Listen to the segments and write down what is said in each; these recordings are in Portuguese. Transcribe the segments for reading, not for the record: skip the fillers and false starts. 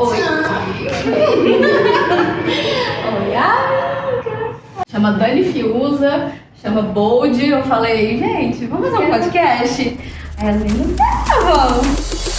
Oi. Oi, amiga. Chama Dani Fiuza, chama Bold. Eu falei, gente, vamos fazer um podcast. Aí as meninas, vamos.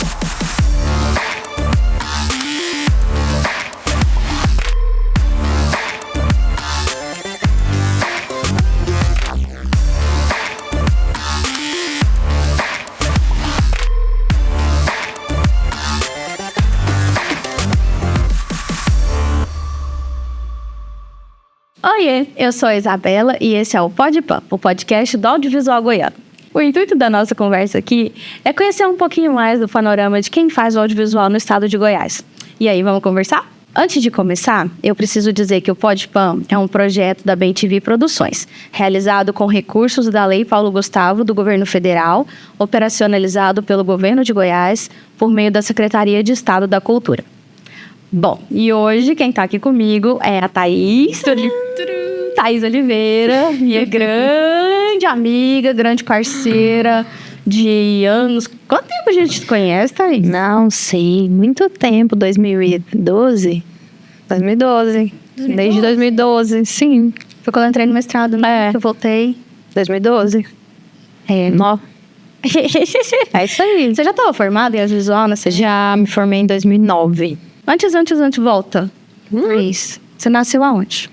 Oiê, eu sou a Isabela e esse é o Podpam, o podcast do audiovisual goiano. O intuito da nossa conversa aqui é conhecer um pouquinho mais do panorama de quem faz o audiovisual no estado de Goiás. E aí, vamos conversar? Antes de começar, eu preciso dizer que o Podpam é um projeto da BemTV Produções, realizado com recursos da Lei Paulo Gustavo do Governo Federal, operacionalizado pelo Governo de Goiás por meio da Secretaria de Estado da Cultura. Bom, e hoje quem tá aqui comigo é a Thaís Oliveira, minha grande amiga, grande parceira de anos. Quanto tempo a gente se conhece, Thaís? Não sei, muito tempo, 2012. Desde 2012, sim. Foi quando eu entrei no mestrado, né? É. Que eu voltei. 2012. É. É isso aí. Você já estava formada em audiovisual, né? Você Já me formei em 2009. Antes, volta. Isso. Você nasceu aonde?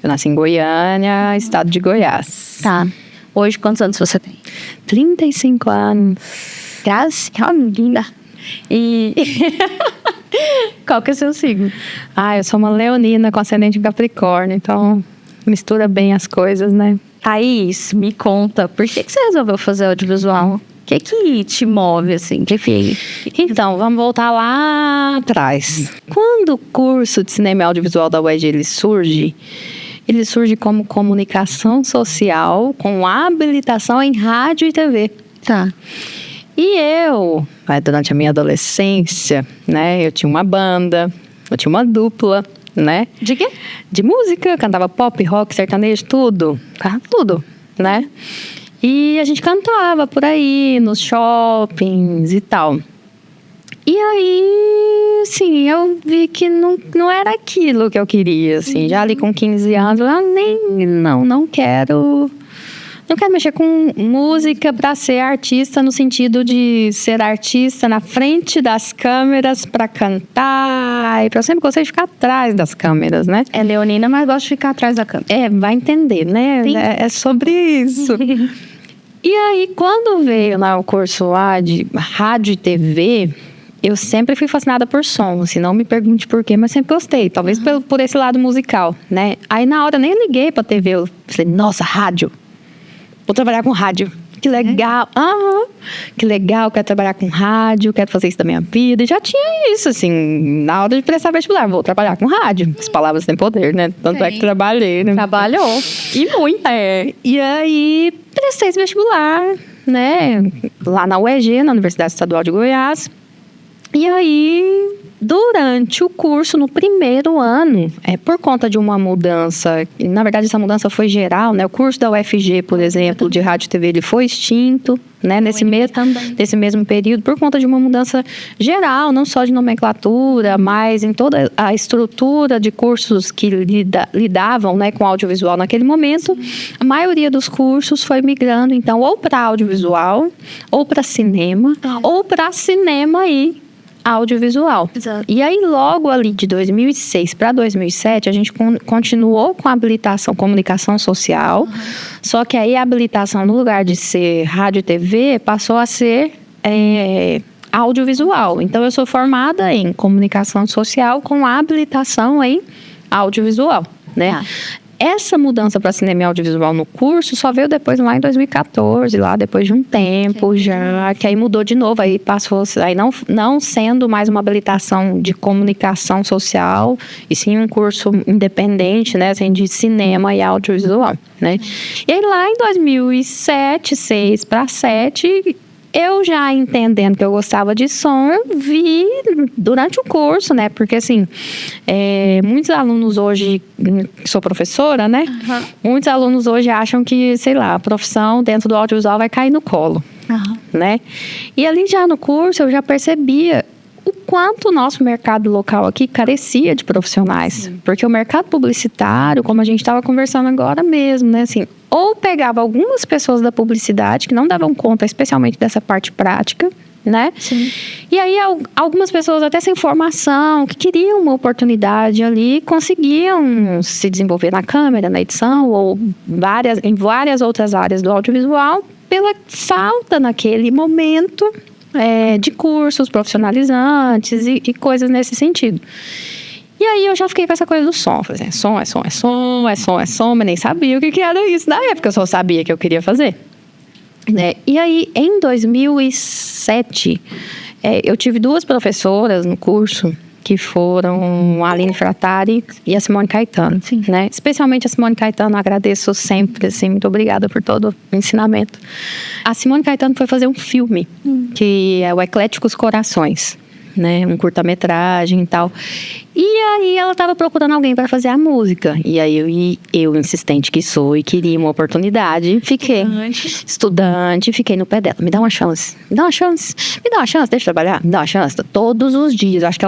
Eu nasci em Goiânia, estado de Goiás. Tá. Hoje, quantos anos você tem? 35 anos. Graças a linda. E qual que é o seu signo? Eu sou uma leonina com ascendente em Capricórnio, então mistura bem as coisas, né? Thaís, me conta, por que você resolveu fazer audiovisual? O que te move, assim? Então, vamos voltar lá atrás. Quando o curso de cinema e audiovisual da UEG ele surge como comunicação social com habilitação em rádio e TV. Tá. E eu, durante a minha adolescência, né, eu tinha uma banda, eu tinha uma dupla, né? De quê? De música, eu cantava pop, rock, sertanejo, tudo, né? E a gente cantava por aí, nos shoppings e tal. E aí, assim, eu vi que não era aquilo que eu queria, assim. Já ali com 15 anos, não quero mexer com música para ser artista, no sentido de ser artista na frente das câmeras para cantar. E eu sempre gostei de ficar atrás das câmeras, né? É leonina, mas gosto de ficar atrás da câmera. Vai entender, né? É sobre isso. E aí, quando veio lá o curso lá de rádio e TV, eu sempre fui fascinada por som. Assim, não me pergunte por quê, mas sempre gostei. Talvez por esse lado musical, né? Aí, na hora, eu nem liguei pra TV. Eu falei, nossa, rádio. Vou trabalhar com rádio. Que legal. Que legal, quero trabalhar com rádio, quero fazer isso da minha vida. E já tinha isso, assim, na hora de prestar vestibular. Vou trabalhar com rádio. As palavras têm poder, né? Tanto é que trabalhei, né? Trabalhou. E muito. E aí, prestei esse vestibular, né? Lá na UEG, na Universidade Estadual de Goiás. E aí, durante o curso, no primeiro ano, por conta de uma mudança, na verdade essa mudança foi geral, né? O curso da UFG, por exemplo, de rádio e TV, ele foi extinto, né? Nesse mesmo período, por conta de uma mudança geral, não só de nomenclatura, mas em toda a estrutura de cursos que lidavam, né, com audiovisual naquele momento. A maioria dos cursos foi migrando, então, ou para audiovisual, ou para cinema, ou para cinema e audiovisual. Exato. E aí, logo ali de 2006 para 2007, a gente continuou com a habilitação comunicação social, só que aí a habilitação, no lugar de ser rádio e TV, passou a ser audiovisual. Então, eu sou formada em comunicação social com habilitação em audiovisual, né? Essa mudança para cinema e audiovisual no curso só veio depois, lá em 2014, lá depois de um tempo já, que aí mudou de novo, aí passou, aí não sendo mais uma habilitação de comunicação social, e sim um curso independente, né, assim, de cinema e audiovisual, né. E aí lá em 2007, 6 para 7, eu já entendendo que eu gostava de som, eu vi durante o curso, né? Porque, assim, muitos alunos hoje, sou professora, né? Muitos alunos hoje acham que, sei lá, a profissão dentro do audiovisual vai cair no colo, né? E ali já no curso eu já percebia o quanto o nosso mercado local aqui carecia de profissionais. Porque o mercado publicitário, como a gente estava conversando agora mesmo, né? Assim, ou pegava algumas pessoas da publicidade que não davam conta, especialmente dessa parte prática, né? Sim. E aí algumas pessoas até sem formação, que queriam uma oportunidade ali, conseguiam se desenvolver na câmera, na edição ou em várias outras áreas do audiovisual pela falta naquele momento de cursos profissionalizantes e coisas nesse sentido. E aí eu já fiquei com essa coisa do som. Falei assim, é som, mas nem sabia o que era isso na época, eu só sabia que eu queria fazer. Né? E aí, em 2007, eu tive 2 professoras no curso que foram a Aline Frattari e a Simone Caetano. Né? Especialmente a Simone Caetano, agradeço sempre, assim, muito obrigada por todo o ensinamento. A Simone Caetano foi fazer um filme, que é o Ecléticos Corações. Né, um curta-metragem e tal. E aí ela estava procurando alguém para fazer a música. E aí eu, insistente que sou e queria uma oportunidade, fiquei estudante, fiquei no pé dela. Me dá uma chance, deixa eu trabalhar, me dá uma chance. Todos os dias. Eu acho que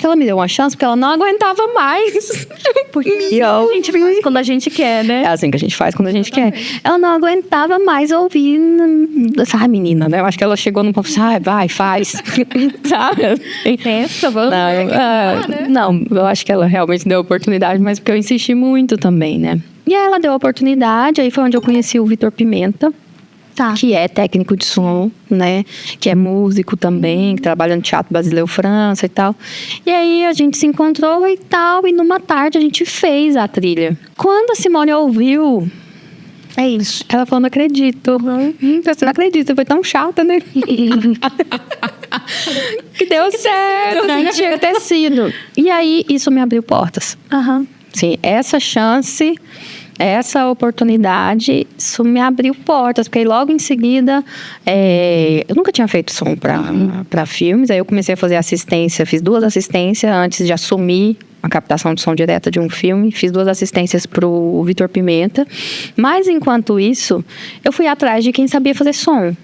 ela me deu uma chance porque ela não aguentava mais. Porque a gente faz quando a gente quer, né? É assim que a gente faz quando a gente quer. Ela não aguentava mais ouvir essa menina, né? Eu acho que ela chegou num ponto assim, vai, faz. Sabe? Pensa, vamos. Não, eu acho que ela realmente deu oportunidade, mas porque eu insisti muito também, né? E aí ela deu a oportunidade, aí foi onde eu conheci o Vitor Pimenta, que é técnico de som, né? Que é músico também, que trabalha no Teatro Basileu França e tal. E aí a gente se encontrou e tal, e numa tarde a gente fez a trilha. Quando a Simone ouviu... É isso. Ela falou, não acredito. Você não acredita, foi tão chata, né? Que deu certo, né? Tinha que ter sido. E aí, isso me abriu portas. Sim, essa chance, essa oportunidade, isso me abriu portas. Porque aí, logo em seguida, eu nunca tinha feito som para filmes. Aí eu comecei a fazer assistência, fiz 2 assistências antes de assumir a captação de som direta de um filme. Fiz 2 assistências pro Vitor Pimenta. Mas, enquanto isso, eu fui atrás de quem sabia fazer som.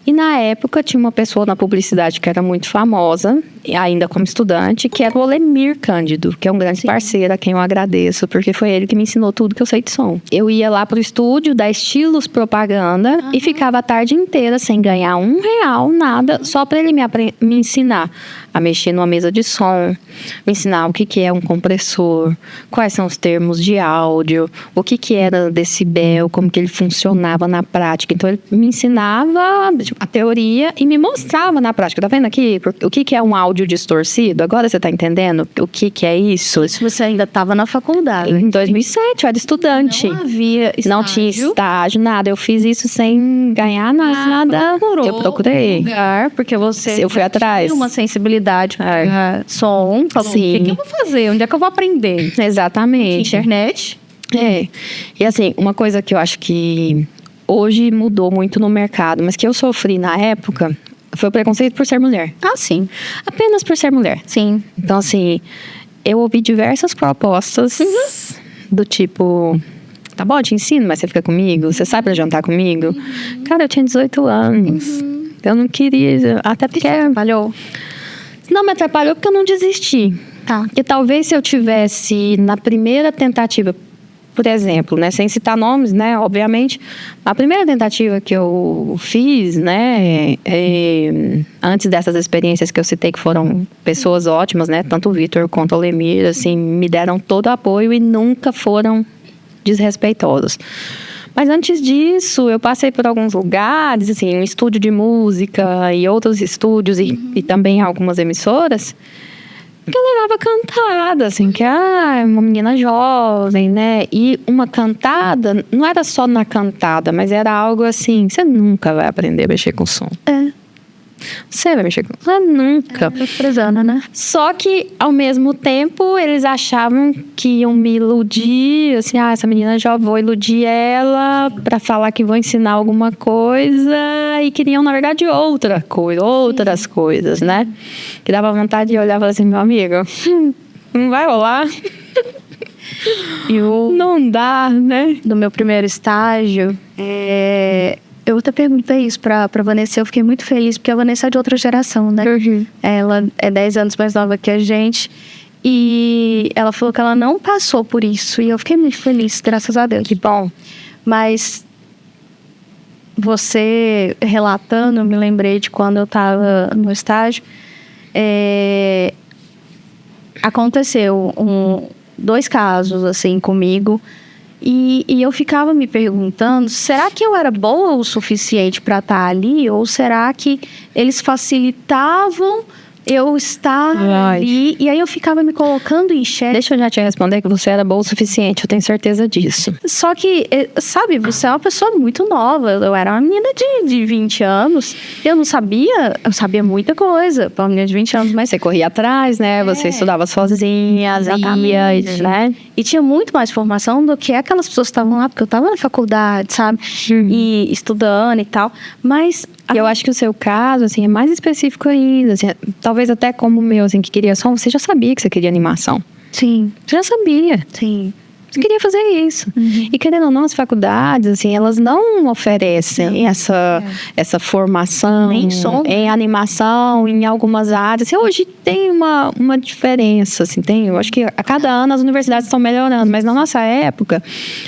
E na época tinha uma pessoa na publicidade que era muito famosa, ainda como estudante, que era o Olemir Cândido, que é um grande parceiro, a quem eu agradeço, porque foi ele que me ensinou tudo que eu sei de som. Eu ia lá pro estúdio da Estilos Propaganda e ficava a tarde inteira sem ganhar R$1, nada, só para ele me ensinar a mexer numa mesa de som, me ensinar o que é um compressor, quais são os termos de áudio, o que era decibel, como que ele funcionava na prática. Então, ele me ensinava a teoria e me mostrava na prática. Tá vendo aqui o que é um áudio distorcido? Agora você tá entendendo o que é isso? Isso você ainda estava na faculdade. Em 2007, eu era estudante. Não havia estágio. Não tinha estágio, nada. Eu fiz isso sem ganhar nada. Eu procurei. Lugar, porque você eu fui atrás. Tinha uma sensibilidade para som. Falou, Sim. o que eu vou fazer? Onde é que eu vou aprender? Exatamente. Internet. E assim, uma coisa que eu acho que hoje mudou muito no mercado, mas que eu sofri na época, foi o preconceito por ser mulher. Sim. Apenas por ser mulher. Sim. Então, assim, eu ouvi diversas propostas do tipo... Tá bom, eu te ensino, mas você fica comigo? Você sai pra jantar comigo? Cara, eu tinha 18 anos. Eu não queria... Até porque... Trabalhou? Não me atrapalhou porque eu não desisti. Porque talvez se eu tivesse na primeira tentativa... Por exemplo, né, sem citar nomes, né, obviamente, a primeira tentativa que eu fiz, né, antes dessas experiências que eu citei, que foram pessoas ótimas, né, tanto o Vitor quanto o Lemir, assim, me deram todo o apoio e nunca foram desrespeitosos. Mas antes disso, eu passei por alguns lugares, assim, um estúdio de música e outros estúdios e também algumas emissoras, que eu levava cantada, assim, que uma menina jovem, né? E uma cantada, não era só na cantada, mas era algo assim, você nunca vai aprender a mexer com som. Você vai mexer com som? Nunca. Desprezando, né? Só que, ao mesmo tempo, eles achavam que iam me iludir, assim, essa menina jovem, vou iludir ela pra falar que vou ensinar alguma coisa, e queriam, na verdade, outras coisas, né? Que dava vontade de olhar e falar assim, meu amigo, não vai rolar. Não dá, né? Do meu primeiro estágio, Eu até perguntei isso pra Vanessa, eu fiquei muito feliz, porque a Vanessa é de outra geração, né? Ela é 10 anos mais nova que a gente. E ela falou que ela não passou por isso. E eu fiquei muito feliz, graças a Deus. Que bom. Mas você relatando, eu me lembrei de quando eu estava no estágio. Aconteceu 2 casos, assim, comigo. E eu ficava me perguntando, será que eu era boa o suficiente para estar ali? Ou será que eles facilitavam eu estar ali? E aí eu ficava me colocando em xeque. Deixa eu já te responder que você era boa o suficiente, eu tenho certeza disso. Só que, sabe, você é uma pessoa muito nova. Eu era uma menina de 20 anos. Eu sabia muita coisa para uma menina de 20 anos, mas Você corria atrás, né? Você estudava sozinha, ia, né? E tinha muito mais formação do que aquelas pessoas que estavam lá, porque eu estava na faculdade, sabe? E estudando e tal. Mas E eu acho que o seu caso, assim, é mais específico ainda. Assim, talvez até como o meu, assim, que queria som, você já sabia que você queria animação. sim, Você já sabia. sim. Você queria fazer isso. E querendo ou não, as faculdades, assim, elas não oferecem essa formação Nem som. em animação, em algumas áreas. E hoje tem uma diferença, assim, eu acho que a cada ano as universidades estão melhorando, mas na nossa época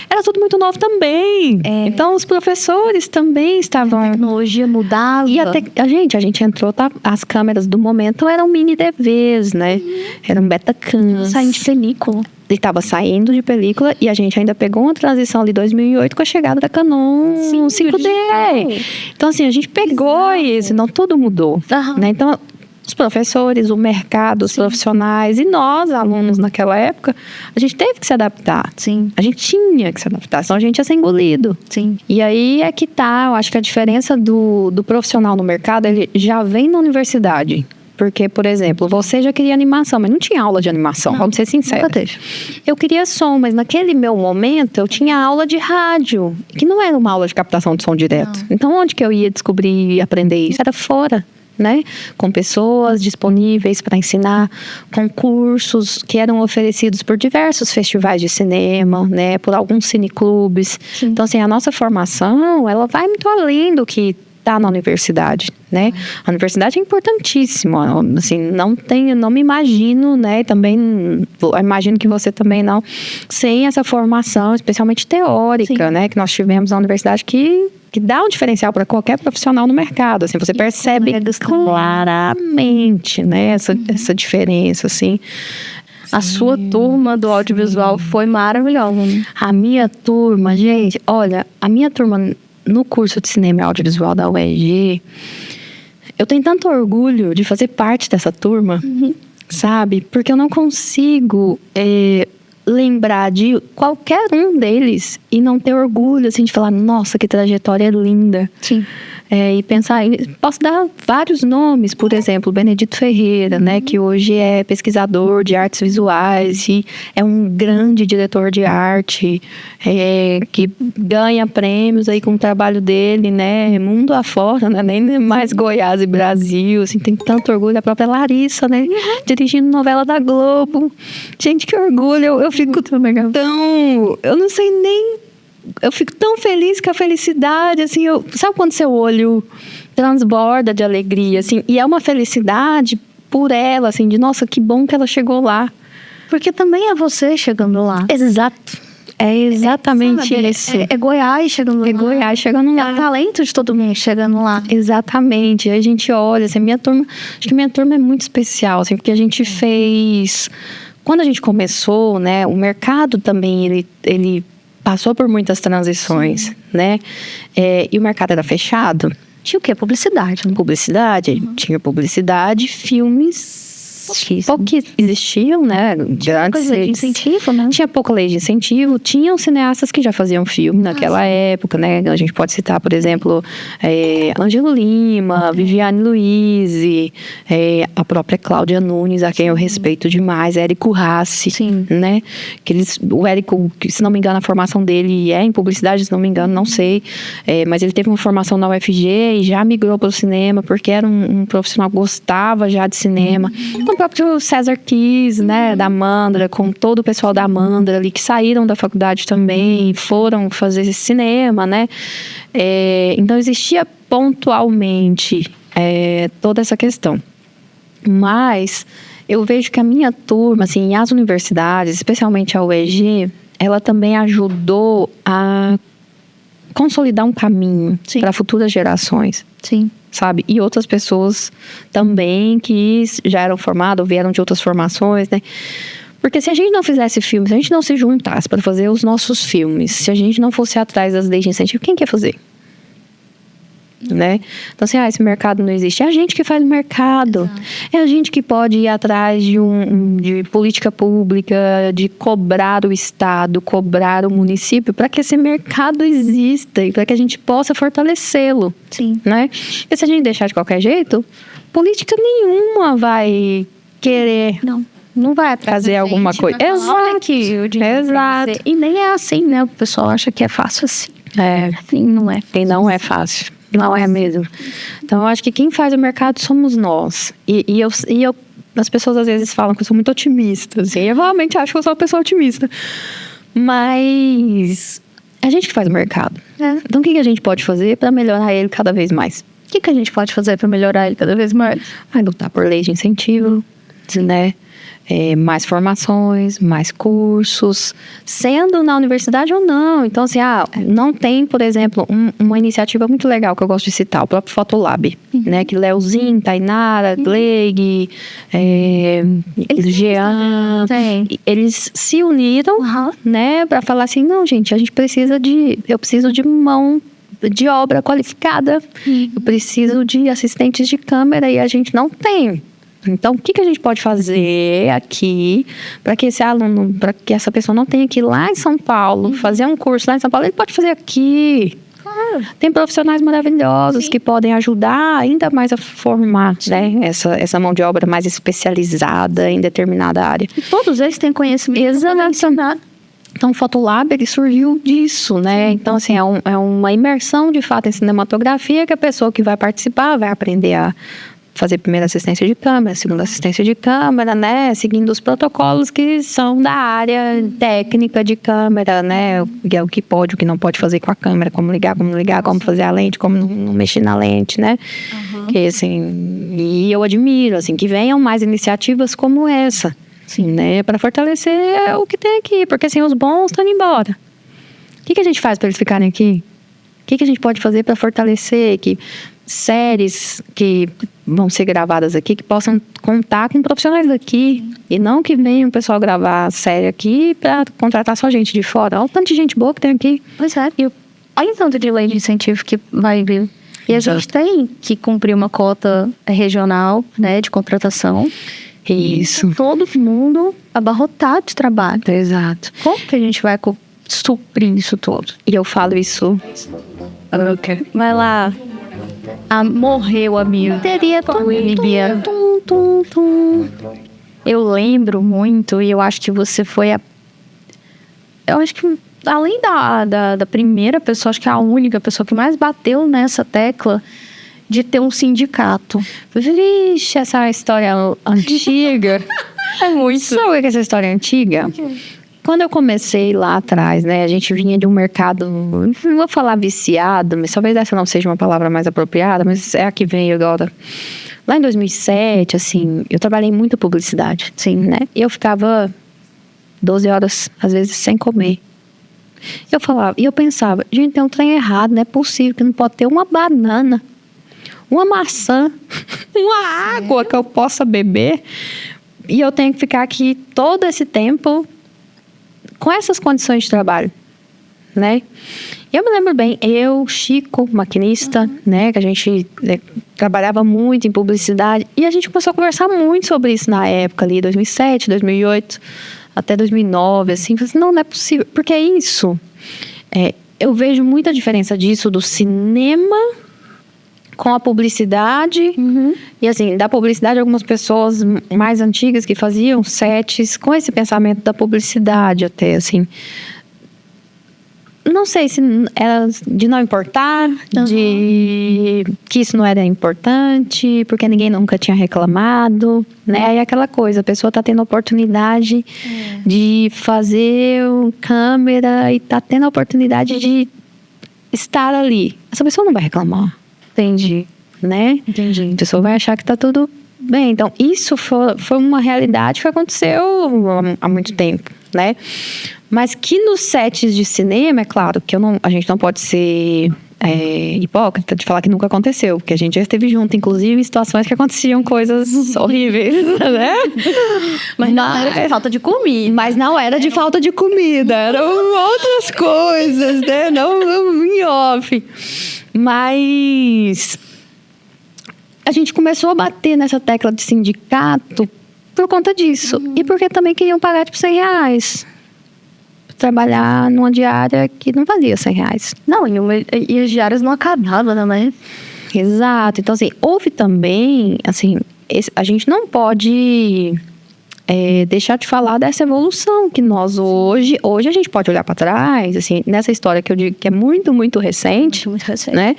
era tudo muito novo também. Então os professores também estavam... A tecnologia mudava. E até a gente entrou, as câmeras do momento eram mini DVs, né? Eram Betacams. Saindo de película. Ele estava saindo de película e a gente ainda pegou uma transição ali em 2008 com a chegada da Canon 5D. Então, assim, a gente pegou isso, não tudo mudou. Né? Então, os professores, o mercado, os profissionais e nós, alunos naquela época, a gente teve que se adaptar. Sim. A gente tinha que se adaptar, senão a gente ia ser engolido. Sim. E aí é que tá, eu acho que a diferença do profissional no mercado, ele já vem na universidade. Porque, por exemplo, você já queria animação, mas não tinha aula de animação, vamos ser sinceros. Nunca teve. Eu queria som, mas naquele meu momento eu tinha aula de rádio, que não era uma aula de captação de som direto. Então, onde que eu ia descobrir e aprender isso? Era fora, né? Com pessoas disponíveis para ensinar, concursos que eram oferecidos por diversos festivais de cinema, né? Por alguns cineclubes. Então, assim, a nossa formação, ela vai muito além do que está na universidade, né? A universidade é importantíssima, assim, não me imagino, né? Também imagino que você também não, sem essa formação, especialmente teórica, né? Que nós tivemos na universidade que dá um diferencial para qualquer profissional no mercado, assim, você percebe claramente, né? Essa diferença, assim. A sua turma do audiovisual foi maravilhosa. A minha turma, gente, olha, a minha turma no curso de cinema e audiovisual da UEG, eu tenho tanto orgulho de fazer parte dessa turma, sabe? Porque eu não consigo lembrar de qualquer um deles e não ter orgulho, assim, de falar, nossa, que trajetória linda. Sim. E pensar, posso dar vários nomes, por exemplo, Benedito Ferreira, né, que hoje é pesquisador de artes visuais e é um grande diretor de arte, que ganha prêmios aí com o trabalho dele, né, mundo afora, né, nem mais Goiás e Brasil, assim, tem tanto orgulho. A própria Larissa, né, dirigindo novela da Globo. Gente, que orgulho, eu fico tão, eu não sei nem, eu fico tão feliz com a felicidade, assim, sabe quando seu olho transborda de alegria, assim, e é uma felicidade por ela, assim, de nossa, que bom que ela chegou lá. Porque também é você chegando lá. Exato. É exatamente isso. É Goiás chegando lá. É Goiás chegando lá. É o talento de todo mundo chegando lá. Exatamente. Aí a gente olha, assim, acho que minha turma é muito especial, assim, porque a gente fez... Quando a gente começou, né, o mercado também, ele passou por muitas transições, né? E o mercado era fechado. Tinha o quê? Publicidade. Publicidade, tinha publicidade, filmes que existiam, né? Grandes lei de incentivo, né? Tinha pouca lei de incentivo. Tinham cineastas que já faziam filme naquela época, né? A gente pode citar, por exemplo, Ângelo Lima, Viviane Luiz, a própria Cláudia Nunes, a quem eu respeito demais, Érico Rassi, né? O Érico, se não me engano, a formação dele é em publicidade, se não me engano, não sei. Mas ele teve uma formação na UFG e já migrou para o cinema, porque era um profissional que gostava já de cinema. Então, o próprio César Kiss, né, da Mandra, com todo o pessoal da Mandra ali, que saíram da faculdade também, foram fazer cinema, né? Então, existia pontualmente toda essa questão. Mas eu vejo que a minha turma, assim, as universidades, especialmente a UEG, ela também ajudou a consolidar um caminho para futuras gerações. Sim. Sabe? E outras pessoas também que já eram formadas ou vieram de outras formações, né? Porque se a gente não fizesse filmes, se a gente não se juntasse para fazer os nossos filmes, se a gente não fosse atrás das leis de incentivo, quem quer fazer? Né? Então, assim, esse mercado não existe. É a gente que faz o mercado. Exato. É a gente que pode ir atrás de política pública, de cobrar o Estado, cobrar o município, para que esse mercado exista e para que a gente possa fortalecê-lo. Sim. Né? E se a gente deixar de qualquer jeito, política nenhuma vai querer... Não vai trazer alguma coisa. Exato. Exato. E nem é assim, né? O pessoal acha que é fácil assim. Sim, não é. E não é fácil. Não é mesmo. Então, eu acho que quem faz o mercado somos nós. E as pessoas às vezes falam que eu sou muito otimista. Assim, eu realmente acho que eu sou uma pessoa otimista. Mas é a gente que faz o mercado. Então, o que a gente pode fazer para melhorar ele cada vez mais? O que a gente pode fazer para melhorar ele cada vez mais? Lutar por leis de incentivo, né? Mais formações, mais cursos, sendo na universidade ou não. Então, assim, não tem, por exemplo, uma iniciativa muito legal que eu gosto de citar, o próprio Fotolab, né? Que Leozinho, Tainara, Gleig, Jean, eles se uniram, né? Para falar assim, não, gente, eu preciso de mão de obra qualificada, eu preciso de assistentes de câmera e a gente não tem. Então, o que a gente pode fazer aqui para que esse aluno, para que essa pessoa não tenha que ir lá em São Paulo, fazer um curso lá em São Paulo, ele pode fazer aqui. Claro. Tem profissionais maravilhosos que podem ajudar ainda mais a formar, né, essa mão de obra mais especializada em determinada área. E todos eles têm conhecimento. Exatamente. Então, o Fotolab, ele surgiu disso, né? Então, assim, é uma imersão, de fato, em cinematografia que a pessoa que vai participar vai aprender a fazer primeira assistência de câmera, segunda assistência de câmera, né? Seguindo os protocolos que são da área técnica de câmera, né? O que pode, o que não pode fazer com a câmera, como ligar, como fazer a lente, como não mexer na lente, né? Que, assim, e eu admiro, assim, que venham mais iniciativas como essa, assim, né? Para fortalecer o que tem aqui, porque, assim, os bons estão indo embora. O que a gente faz para eles ficarem aqui? O que a gente pode fazer para fortalecer que séries que vão ser gravadas aqui, que possam contar com profissionais daqui e não que venha o pessoal gravar série aqui para contratar só gente de fora. Olha o tanto de gente boa que tem aqui. Pois é. E olha o tanto de lei de incentivo que vai vir. E a gente tem que cumprir uma cota regional, né, de contratação. Isso. E todo mundo abarrotado de trabalho. Exato. Como que a gente vai suprir isso tudo? E eu falo isso... Vai lá. Morreu, amigo. Teria Eu lembro muito, e eu acho que você foi eu acho que, além da primeira pessoa, acho que a única pessoa que mais bateu nessa tecla de ter um sindicato. Vixe, essa história antiga. É muito. Sabe o que é essa história antiga? Quando eu comecei lá atrás, né, a gente vinha de um mercado, não vou falar viciado, mas talvez essa não seja uma palavra mais apropriada, mas é a que veio agora. Lá em 2007, assim, eu trabalhei muito publicidade, sim, né? E eu ficava 12 horas, às vezes, sem comer. Eu falava, e eu pensava, gente, tem um trem errado, não é possível que não pode ter uma banana, uma maçã, uma água que eu possa beber, e eu tenho que ficar aqui todo esse tempo com essas condições de trabalho, né? Eu me lembro bem, Chico, maquinista, né? Que a gente trabalhava muito em publicidade. E a gente começou a conversar muito sobre isso na época ali, 2007, 2008, até 2009, assim. Falei assim, não é possível. Porque é isso. Eu vejo muita diferença disso do cinema com a publicidade. E assim, da publicidade, algumas pessoas mais antigas que faziam sets com esse pensamento da publicidade até, assim. não sei se era de não importar, de que isso não era importante, porque ninguém nunca tinha reclamado, né? Aí aquela coisa, a pessoa tá tendo a oportunidade de fazer câmera e tá tendo a oportunidade de estar ali. Essa pessoa não vai reclamar. Entendi. Né? Entendi. A pessoa vai achar que tá tudo bem. Então, isso foi uma realidade que aconteceu há muito tempo, né? Mas que nos sets de cinema, é claro, que a gente não pode ser hipócrita de falar que nunca aconteceu, porque a gente já esteve junto, inclusive, em situações que aconteciam coisas horríveis, né? Mas não era de falta de comida. Mas não era de falta de comida, eram outras coisas, né? Não em off. Mas a gente começou a bater nessa tecla de sindicato por conta disso. E porque também queriam pagar, tipo, R$100. Trabalhar numa diária que não valia R$100. Não, e as diárias não acabavam, né? Exato. Então, assim, houve também, assim, a gente não pode deixar de falar dessa evolução que nós hoje a gente pode olhar para trás, assim, nessa história que eu digo que é muito, muito recente, né?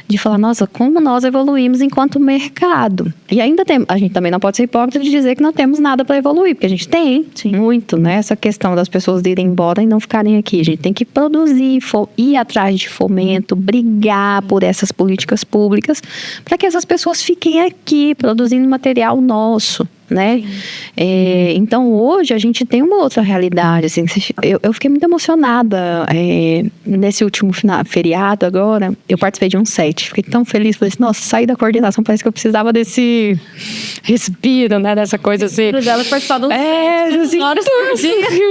De falar, nossa, como nós evoluímos enquanto mercado. E ainda a gente também não pode ser hipócrita de dizer que não temos nada para evoluir, porque a gente tem muito, né? Essa questão das pessoas irem embora e não ficarem aqui. A gente tem que produzir, ir atrás de fomento, brigar por essas políticas públicas, para que essas pessoas fiquem aqui produzindo material nosso, né? Então hoje a gente tem uma outra realidade, assim, eu fiquei muito emocionada nesse último feriado agora, eu participei de um set, fiquei tão feliz, falei assim, nossa, saí da coordenação, parece que eu precisava desse respiro, né, dessa coisa assim. Ela participar do eu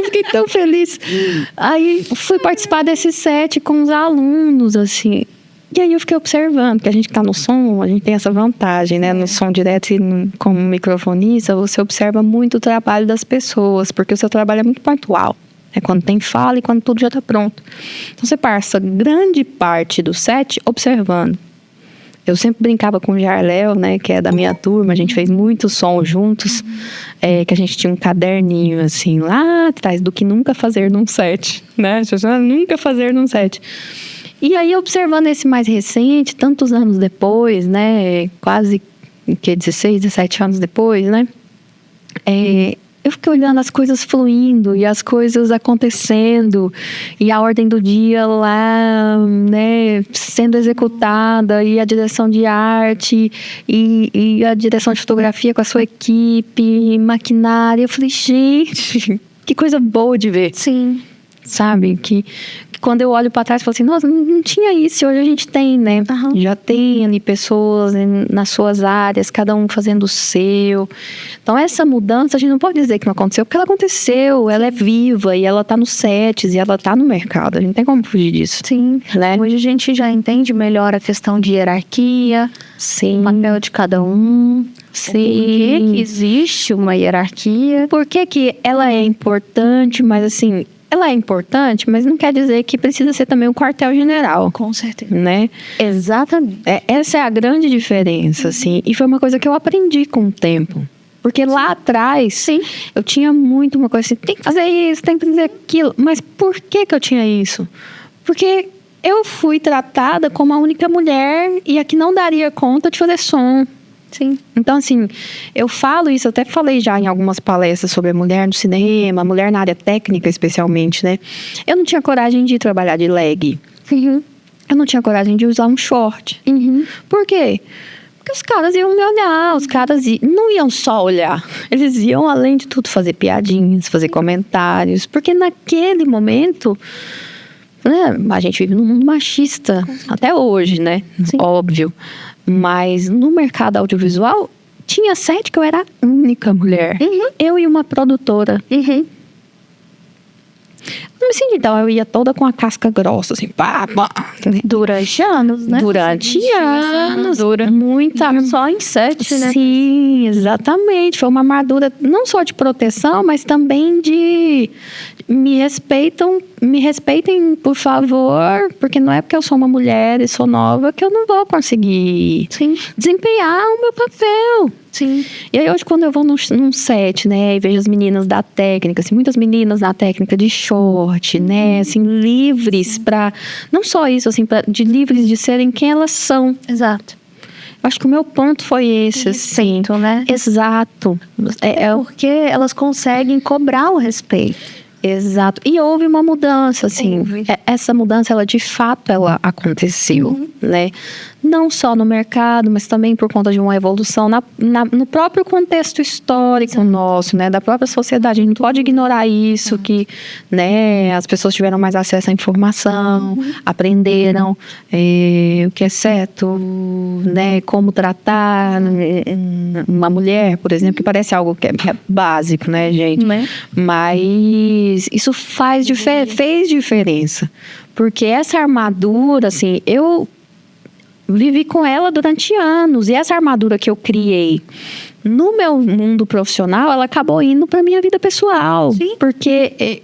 fiquei tão feliz. Aí fui participar desse set com os alunos, assim. E aí eu fiquei observando, porque a gente que está no som, a gente tem essa vantagem, né? No som direto e como microfonista, você observa muito o trabalho das pessoas, porque o seu trabalho é muito pontual. É quando tem fala e quando tudo já está pronto. Então você passa grande parte do set observando. Eu sempre brincava com o Jarléo, né? Que é da minha turma, a gente fez muito som juntos, que a gente tinha um caderninho, assim, lá atrás, do que nunca fazer num set, né? Nunca fazer num set. E aí, observando esse mais recente, tantos anos depois, né? Quase 16, 17 anos depois, né? Eu fiquei olhando as coisas fluindo e as coisas acontecendo e a ordem do dia lá, né, sendo executada e a direção de arte e a direção de fotografia com a sua equipe, maquinária. Eu falei, gente, que coisa boa de ver. Sim. Sabe? Que quando eu olho para trás, eu falo assim, nossa, não tinha isso, hoje a gente tem, né? Já tem ali pessoas nas suas áreas, cada um fazendo o seu. Então, essa mudança, a gente não pode dizer que não aconteceu, porque ela aconteceu, ela é viva, e ela tá nos sets, e ela tá no mercado, a gente não tem como fugir disso. Sim, né? Hoje a gente já entende melhor a questão de hierarquia, sim, o papel de cada um. Sim. Por que existe uma hierarquia? Por que ela é importante, mas assim... Ela é importante, mas não quer dizer que precisa ser também um quartel-general. Com certeza. Né? Exatamente. Essa é a grande diferença, assim. E foi uma coisa que eu aprendi com o tempo. Porque lá atrás, sim, eu tinha muito uma coisa assim, tem que fazer isso, tem que fazer aquilo. Mas por que eu tinha isso? Porque eu fui tratada como a única mulher e a que não daria conta de fazer som. Sim. Então, assim, eu falo isso, eu até falei já em algumas palestras sobre a mulher no cinema, a mulher na área técnica especialmente, né? Eu não tinha coragem de ir trabalhar de leg. Uhum. Eu não tinha coragem de usar um short. Uhum. Por quê? Porque os caras iam me olhar, os caras não iam só olhar. Eles iam, além de tudo, fazer piadinhas, fazer comentários. Porque naquele momento... né, a gente vive num mundo machista, até hoje, né? Sim. Óbvio. Mas no mercado audiovisual, tinha set que eu era a única mulher. Uhum. Eu e uma produtora. Uhum. Assim, então, eu ia toda com a casca grossa, assim, pá. Durante anos, né? Durante anos. Muita. Só em set, né? Sim, exatamente. Foi uma armadura não só de proteção, mas também de me respeitem, por favor, porque não é porque eu sou uma mulher e sou nova que eu não vou conseguir desempenhar o meu papel. Sim. E aí hoje quando eu vou num set, né, e vejo as meninas da técnica, assim, muitas meninas da técnica de short, né, assim, livres pra, não só isso, assim, livres de serem quem elas são. Exato. Eu acho que o meu ponto foi esse, assim. Respeito, né? Exato. Porque elas conseguem cobrar o respeito. Exato. E houve uma mudança, assim. Essa mudança, ela de fato, ela aconteceu, né? Não só no mercado, mas também por conta de uma evolução no próprio contexto histórico nosso, né? Da própria sociedade. A gente não pode ignorar isso, que, né? As pessoas tiveram mais acesso à informação, aprenderam o que é certo, né? Como tratar uma mulher, por exemplo, que parece algo que é básico, né, gente? Mas isso fez diferença. Porque essa armadura, assim, eu vivi com ela durante anos. E essa armadura que eu criei no meu mundo profissional, ela acabou indo para minha vida pessoal. Sim. Porque,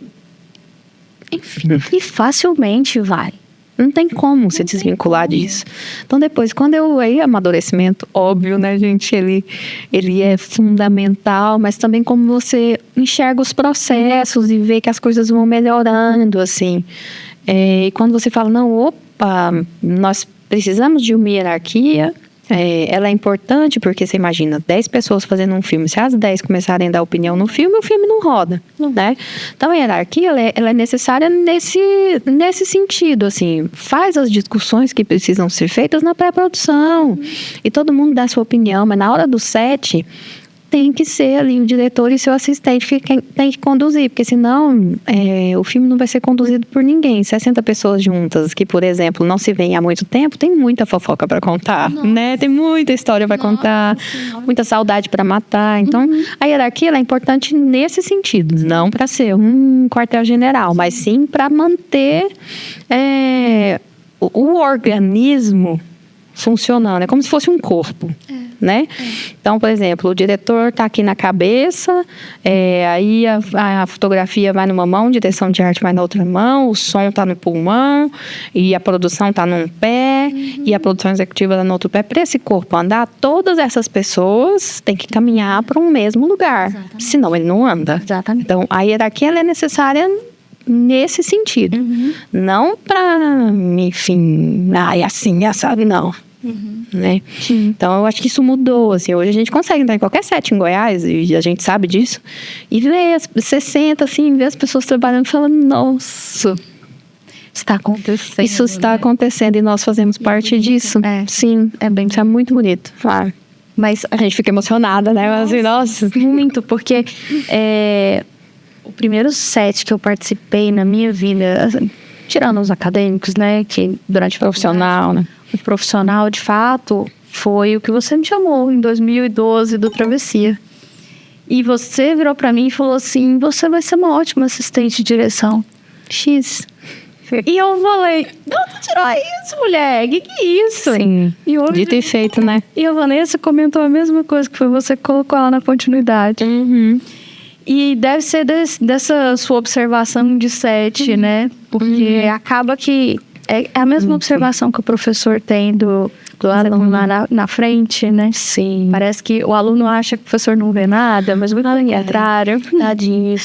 enfim, E facilmente vai. não tem como se desvincular disso. Então, depois, aí, amadurecimento, óbvio, né, gente? Ele é fundamental, mas também como você enxerga os processos e vê que as coisas vão melhorando, assim. E quando você fala, não, opa, nós precisamos de uma hierarquia, ela é importante porque você imagina 10 pessoas fazendo um filme, se as 10 começarem a dar opinião no filme, o filme não roda, né? Então a hierarquia ela é necessária nesse sentido, assim, faz as discussões que precisam ser feitas na pré-produção e todo mundo dá sua opinião, mas na hora do set tem que ser ali o diretor e seu assistente que tem que conduzir, porque senão o filme não vai ser conduzido por ninguém. 60 pessoas juntas que, por exemplo, não se veem há muito tempo, tem muita fofoca para contar, né? Tem muita história para contar, muita saudade para matar. Então, a hierarquia ela é importante nesse sentido, não para ser um quartel-general, mas sim para manter o organismo funcionando. É como se fosse um corpo. Né? Então, por exemplo, o diretor está aqui na cabeça, aí a fotografia vai numa mão, direção de arte vai na outra mão, o som está no pulmão, e a produção está num pé, e a produção executiva está no outro pé. Para esse corpo andar, todas essas pessoas têm que caminhar para um mesmo lugar, senão ele não anda. Exatamente. Então, a hierarquia ela é necessária nesse sentido. Não para, enfim, é assim, sabe, não. Né? Então eu acho que isso mudou, assim, hoje a gente consegue entrar em qualquer set em Goiás e a gente sabe disso e ver 60 assim, ver as pessoas trabalhando e falando, nossa, Está acontecendo. isso está acontecendo e nós fazemos parte disso. Sim, isso é muito bonito. Claro. Mas a gente fica emocionada, né? Mas, assim, nossa, muito, porque o primeiro set que eu participei na minha vida, assim, tirando os acadêmicos, né, que durante profissional, né? O profissional, de fato, foi o que você me chamou em 2012 do Travessia. E você virou pra mim e falou assim, você vai ser uma ótima assistente de direção. X. E eu falei, não, tu tirou isso, mulher, que é isso? Sim, e hoje, dito e feito, né? E a Vanessa comentou a mesma coisa, que foi você que colocou ela na continuidade. E deve ser dessa sua observação de set, né? Porque acaba que é a mesma observação que o professor tem do aluno lá na frente, né? Sim. Parece que o aluno acha que o professor não vê nada, mas o contrário. Tadinho.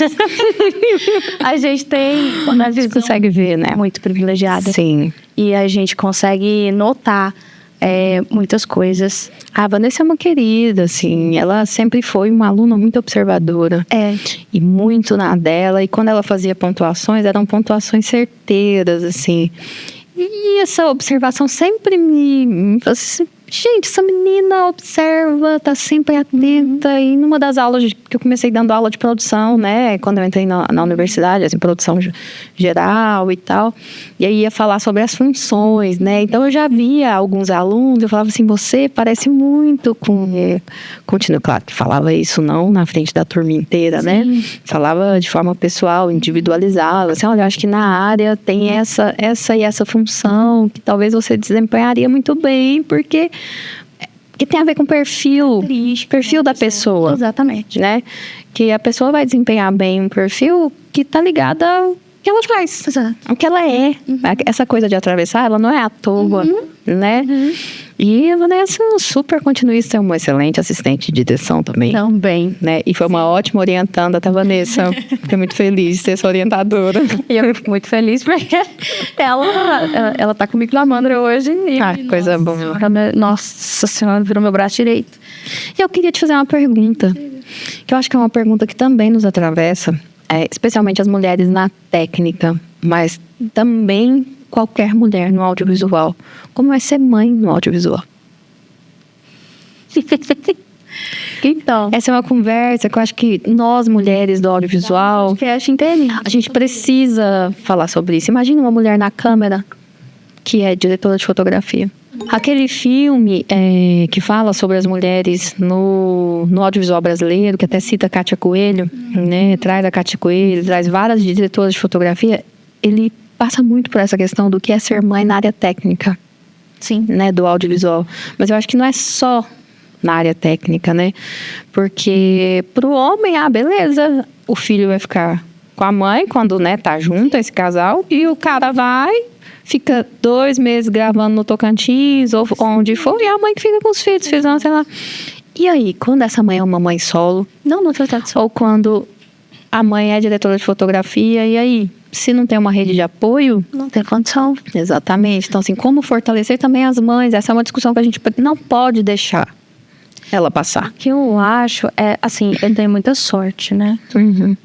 A gente tem a gente consegue ver, né? Muito privilegiada. Sim. E a gente consegue notar muitas coisas. A Vanessa é uma querida, assim, ela sempre foi uma aluna muito observadora. E muito na dela, e quando ela fazia pontuações, eram pontuações certeiras, assim. E essa observação sempre me faz assim, gente, essa menina observa, tá sempre atenta. E numa das aulas que eu comecei dando aula de produção, né? Quando eu entrei na universidade, assim, produção geral e tal. E aí ia falar sobre as funções, né? Então eu já via alguns alunos, eu falava assim, você parece muito com o Tino. Claro que falava isso não na frente da turma inteira, né? Falava de forma pessoal, individualizava. Assim, olha, eu acho que na área tem essa e essa função que talvez você desempenharia muito bem, porque tem a ver com perfil da pessoa. Exatamente. Né? Que a pessoa vai desempenhar bem um perfil que está ligado ao que ela faz, o que ela é. Essa coisa de atravessar, ela não é à toa. né? E a Vanessa, super continuista, é uma excelente assistente de direção também. Também. Né? E foi uma ótima orientanda, tá, Vanessa? Fiquei muito feliz de ser sua orientadora. E eu fico muito feliz porque ela tá comigo na Mandra hoje. E, Coisa boa. Nossa Senhora, virou meu braço direito. E eu queria te fazer uma pergunta, que eu acho que é uma pergunta que também nos atravessa, especialmente as mulheres na técnica, mas também qualquer mulher no audiovisual. Como é ser mãe no audiovisual? Então, essa é uma conversa que eu acho que nós, mulheres do audiovisual, que acho interessante. a gente precisa falar sobre isso. Imagina uma mulher na câmera que é diretora de fotografia. Aquele filme que fala sobre as mulheres no audiovisual brasileiro, que até cita a Kátia Coelho, né? Traz a Kátia Coelho, traz várias diretoras de fotografia. Ele passa muito por essa questão do que é ser mãe na área técnica. Sim. Né, do audiovisual. Mas eu acho que não é só na área técnica, né? Porque pro homem, beleza, o filho vai ficar com a mãe quando, né, tá junto esse casal, e o cara fica 2 meses gravando no Tocantins, ou onde for, e a mãe que fica com os filhos, sei lá. E aí, quando essa mãe é uma mãe solo, Não tratado só. ou quando a mãe é diretora de fotografia, e aí? Se não tem uma rede de apoio, Não tem condição. exatamente. Então, assim, como fortalecer também as mães? Essa é uma discussão que a gente não pode deixar ela passar. O que eu acho é, assim, eu dei muita sorte, né?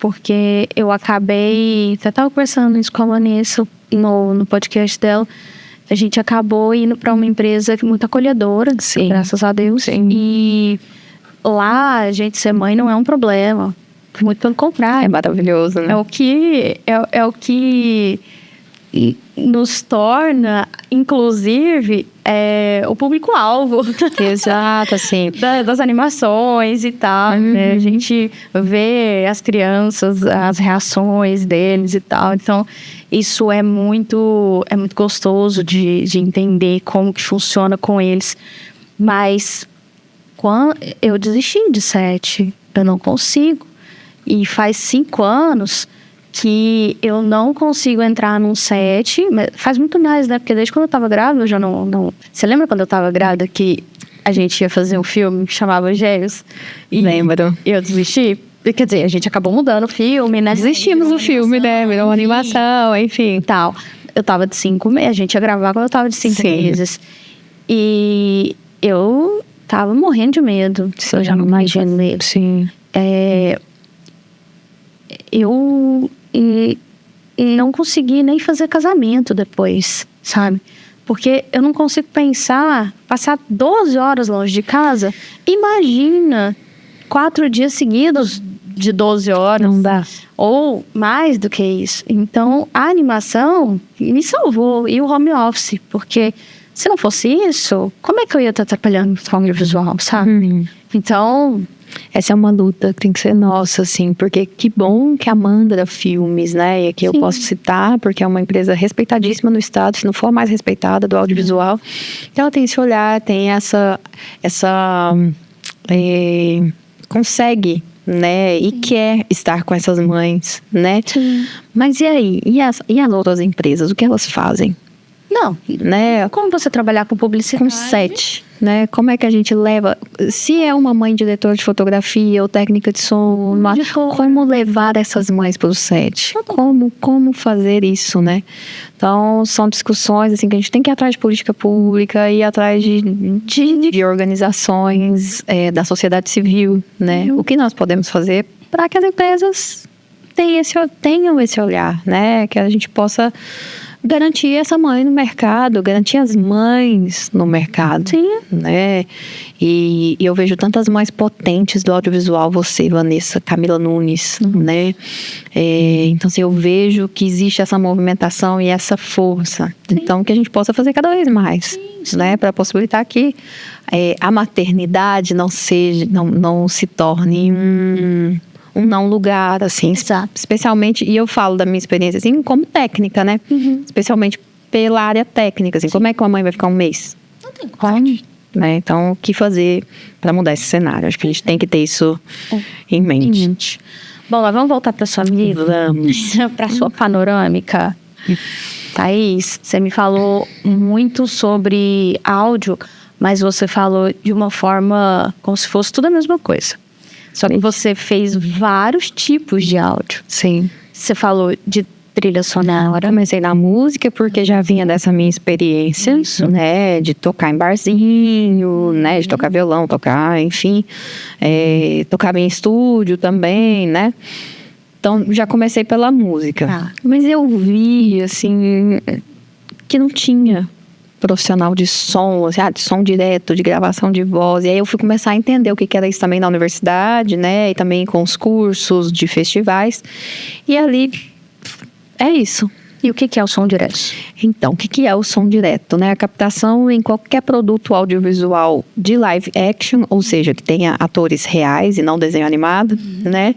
Porque eu acabei... Você estava conversando isso com a Vanessa no podcast dela. A gente acabou indo para uma empresa muito acolhedora, Sim. graças a Deus. Sim. E lá, a gente ser mãe não é um problema. Muito pelo contrário. É maravilhoso, né? É o que nos torna, inclusive, o público-alvo. Exato, assim. Das animações e tal, né? A gente vê as crianças, as reações deles e tal. Então, isso é muito gostoso de entender como que funciona com eles. Mas quando eu desisti de 7, eu não consigo. E faz 5 anos que eu não consigo entrar num set. Faz muito mais, né? Porque desde quando eu tava grávida, eu já não... Você lembra quando eu tava grávida que a gente ia fazer um filme que chamava Gêmeos? Lembro. E eu desisti? Quer dizer, a gente acabou mudando o filme, né? Desistimos do filme, né? Virou uma animação, enfim. Tal. Eu tava de 5 meses. A gente ia gravar quando eu tava de 5 meses. E eu tava morrendo de medo. Sim, eu já não imagino medo. Sim. Eu não consegui nem fazer casamento depois, sabe? Porque eu não consigo passar 12 horas longe de casa. Imagina 4 dias seguidos de 12 horas. Não dá. Ou mais do que isso. Então, a animação me salvou. E o home office. Porque se não fosse isso, como é que eu ia estar atrapalhando o audiovisual, sabe? Então... Essa é uma luta que tem que ser nossa, assim, porque que bom que a Mandra Filmes, né, e aqui eu posso citar, porque é uma empresa respeitadíssima no estado, se não for a mais respeitada do audiovisual. Então ela tem esse olhar, tem consegue, né, e quer estar com essas mães, né? Sim. Mas e aí? E as outras empresas, o que elas fazem? Não, Né? como você trabalhar com publicidade? Com 7, né? Como é que a gente leva... Se é uma mãe diretora de fotografia ou técnica de som, como levar essas mães para o 7? Como fazer isso, né? Então, são discussões assim, que a gente tem que ir atrás de política pública, ir atrás de organizações da sociedade civil, né? O que nós podemos fazer para que as empresas tenham esse olhar, né? Que a gente possa... garantir essa mãe no mercado, garantir as mães no mercado. Sim. Né? E eu vejo tantas mães potentes do audiovisual, você, Vanessa, Camila Nunes, né? Então, assim, eu vejo que existe essa movimentação e essa força. Sim. Então, que a gente possa fazer cada vez mais, né? Para possibilitar que a maternidade não se torne um não lugar, assim, especialmente, e eu falo da minha experiência, assim, como técnica, né? Especialmente pela área técnica, assim, como é que uma mãe vai ficar um mês? Não tem como. Né? Então, o que fazer para mudar esse cenário? Acho que a gente tem que ter isso em mente. Bom, lá vamos voltar para sua vida. Vamos. Para sua panorâmica. Thaís, você me falou muito sobre áudio, mas você falou de uma forma como se fosse tudo a mesma coisa. Só que você fez vários tipos de áudio. Sim. Você falou de trilha sonora. Comecei na música porque já vinha dessa minha experiência, né? De tocar em barzinho, né? De tocar violão, enfim. Tocava em estúdio também, né? Então, já comecei pela música. Mas eu vi, assim, que não tinha profissional de som, assim, de som direto, de gravação de voz. E aí eu fui começar a entender o que era isso também na universidade, né? E também com os cursos de festivais. E ali, é isso. E o que é o som direto? Então, o que é o som direto, né? A captação em qualquer produto audiovisual de live action, ou seja, que tenha atores reais e não desenho animado, né?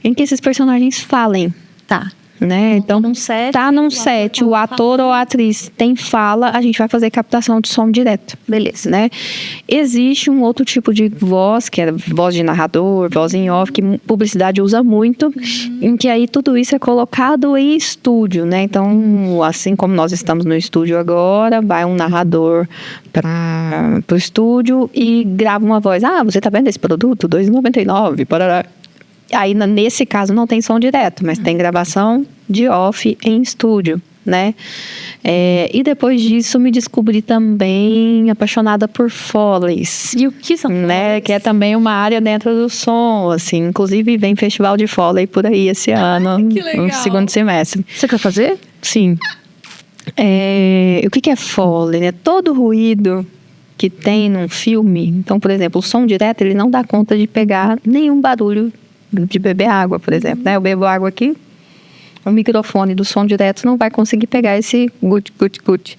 Em que esses personagens falem. Tá. Né? Então, tá num set, o ator ou a atriz tem fala, a gente vai fazer captação de som direto. Beleza. Né? Existe um outro tipo de voz, que é voz de narrador, voz em off, que publicidade usa muito, em que aí tudo isso é colocado em estúdio, né? Então, assim como nós estamos no estúdio agora, vai um narrador para o estúdio e grava uma voz. Você tá vendo esse produto? R$2,99, parará. Aí, nesse caso, não tem som direto, mas tem gravação de off em estúdio, né? E depois disso, me descobri também apaixonada por Foleys. E o que são né? Que é também uma área dentro do som, assim. Inclusive, vem festival de Foley por aí esse ano, que legal. no segundo semestre. Você quer fazer? Sim. O que é Foley, né? Todo ruído que tem num filme. Então, por exemplo, o som direto, ele não dá conta de pegar nenhum barulho de beber água, por exemplo, né? Eu bebo água aqui, o microfone do som direto não vai conseguir pegar esse gut, gut, gut.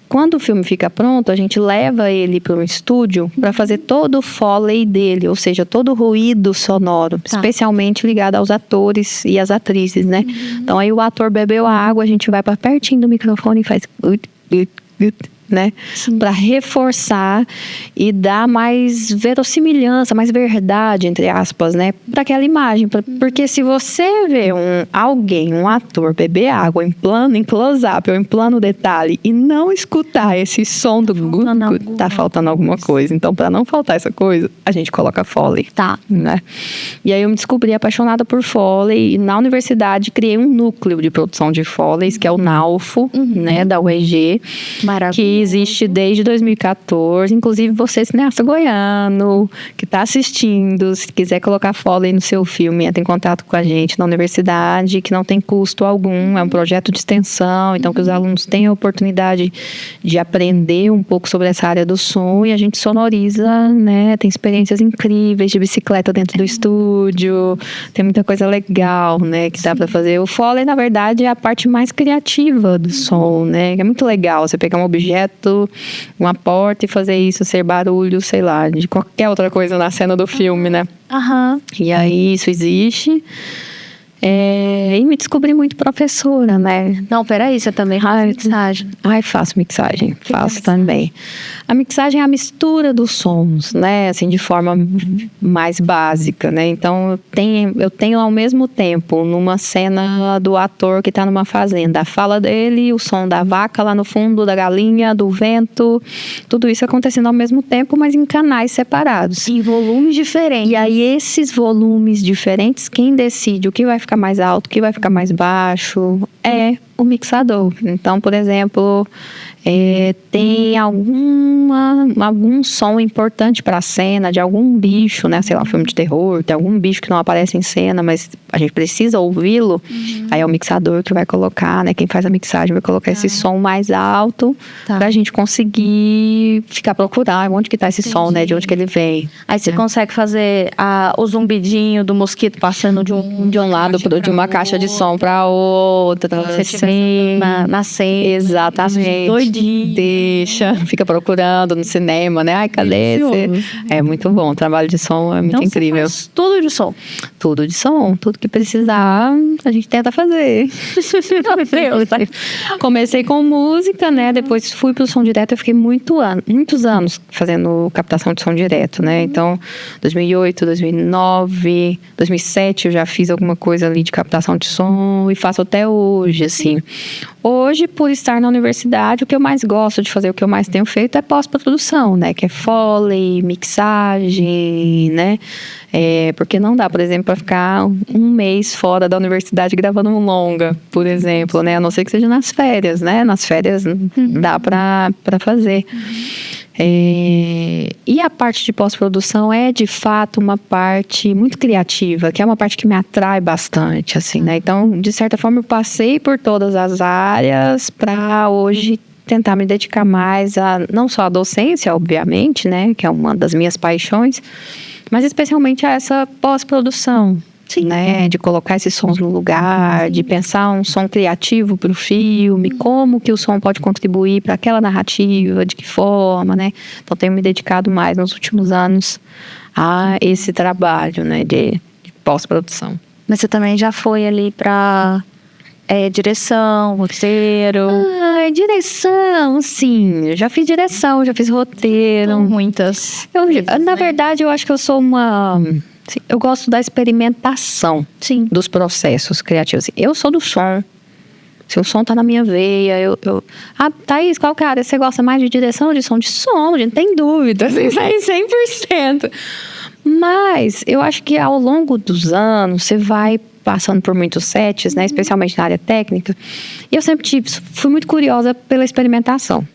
Quando o filme fica pronto, a gente leva ele para um estúdio para fazer todo o foley dele, ou seja, todo o ruído sonoro, especialmente ligado aos atores e às atrizes, né? Então, aí o ator bebeu a água, a gente vai para pertinho do microfone e faz gut, gut, gut, né? Para reforçar e dar mais verossimilhança, mais verdade, entre aspas, né? Para aquela imagem. Porque se você vê um ator beber água em close-up ou em plano detalhe e não escutar esse som do tá faltando alguma coisa. Então, para não faltar essa coisa, a gente coloca Foley. Tá. Né? E aí eu me descobri apaixonada por Foley e na universidade criei um núcleo de produção de Foleys, que é o NAUFO, né? Da UEG. Maravilha. Que existe desde 2014. Inclusive, você, cineasta goiano, que está assistindo, se quiser colocar Foley no seu filme, entre em contato com a gente na universidade, que não tem custo algum, é um projeto de extensão, então que os alunos tenham a oportunidade de aprender um pouco sobre essa área do som e a gente sonoriza, né? Tem experiências incríveis de bicicleta dentro do estúdio, tem muita coisa legal, né? Que dá para fazer. O Foley, na verdade, é a parte mais criativa do som, né? É muito legal você pegar um objeto, uma porta e fazer isso ser barulho, sei lá, de qualquer outra coisa na cena do filme, né? E aí isso existe. E me descobri muito professora, né? Não, peraí, você também faz mixagem. Faço mixagem, faço também. A mixagem é a mistura dos sons, né? Assim, de forma mais básica, né? Então, eu tenho ao mesmo tempo, numa cena do ator que está numa fazenda, a fala dele, o som da vaca lá no fundo, da galinha, do vento, tudo isso acontecendo ao mesmo tempo, mas em canais separados. Em volumes diferentes. E aí, esses volumes diferentes, quem decide o que vai ficar mais alto, o que vai ficar mais baixo, é o mixador. Então, por exemplo, tem algum som importante para a cena de algum bicho, né? Sei lá, um filme de terror, tem algum bicho que não aparece em cena, mas a gente precisa ouvi-lo. Aí é o mixador que vai colocar, né? Quem faz a mixagem vai colocar esse som mais alto para a gente conseguir ficar procurando onde que tá esse som, né? De onde que ele vem. Aí você consegue fazer o zumbidinho do mosquito passando de um lado de uma caixa de som para outra. Sim, na cena. Exatamente. Doidinho. Deixa, fica procurando no cinema, né? Ai, cadê esse? É muito bom, o trabalho de som é muito então, incrível. Você faz tudo de som. Tudo de som, tudo que precisar, a gente tenta fazer. Comecei com música, né? Depois fui pro som direto, eu fiquei muitos anos fazendo captação de som direto, né? Então, 2008, 2009, 2007 eu já fiz alguma coisa ali de captação de som e faço até hoje, assim. assim. Hoje, por estar na universidade, o que eu mais gosto de fazer, o que eu mais tenho feito é pós-produção, né? Que é Foley, mixagem, né? Porque não dá, por exemplo, para ficar um mês fora da universidade gravando um longa, por exemplo, né? A não ser que seja nas férias, né? Nas férias dá para fazer. E a parte de pós-produção é, de fato, uma parte muito criativa, que é uma parte que me atrai bastante, assim, né? Então, de certa forma, eu passei por todas as áreas para hoje tentar me dedicar mais não só à docência, obviamente, né? Que é uma das minhas paixões, mas especialmente a essa pós-produção. Sim. Né, de colocar esses sons no lugar, de pensar um som criativo para o filme, como que o som pode contribuir para aquela narrativa, de que forma, né? Então, tenho me dedicado mais nos últimos anos a esse trabalho, né, de pós-produção. Mas você também já foi ali para direção, roteiro? Direção, sim. Eu já fiz direção, já fiz roteiro. Muitas. Na verdade, eu acho que eu sou uma... Eu gosto da experimentação, sim, dos processos criativos. Eu sou do som. Se o som tá na minha veia, Thaís, qual cara? Você gosta mais de direção ou de som? De som, gente, não tem dúvida. Assim, 100%. Mas eu acho que ao longo dos anos, você vai passando por muitos sets, né? Especialmente na área técnica. E eu sempre fui muito curiosa pela experimentação.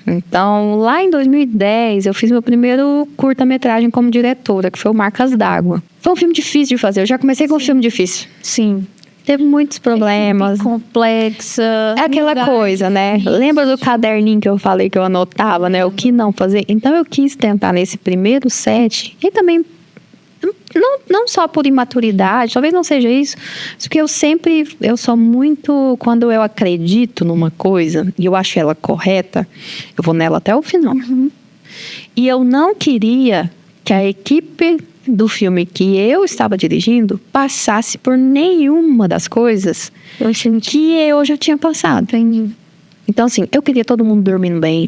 Então, lá em 2010, eu fiz meu primeiro curta-metragem como diretora, que foi o Marcas d'Água. Foi um filme difícil de fazer. Eu já comecei com um filme difícil. Sim. Teve muitos problemas. Complexa. É aquela coisa, né? Lembra do caderninho que eu falei que eu anotava, né? O que não fazer? Então, eu quis tentar nesse primeiro set. E também, não só por imaturidade, talvez não seja isso. Porque eu sou muito... Quando eu acredito numa coisa e eu acho ela correta, eu vou nela até o final. E eu não queria que a equipe do filme que eu estava dirigindo passasse por nenhuma das coisas que eu já tinha passado. Entendi. Então, assim, eu queria todo mundo dormindo bem.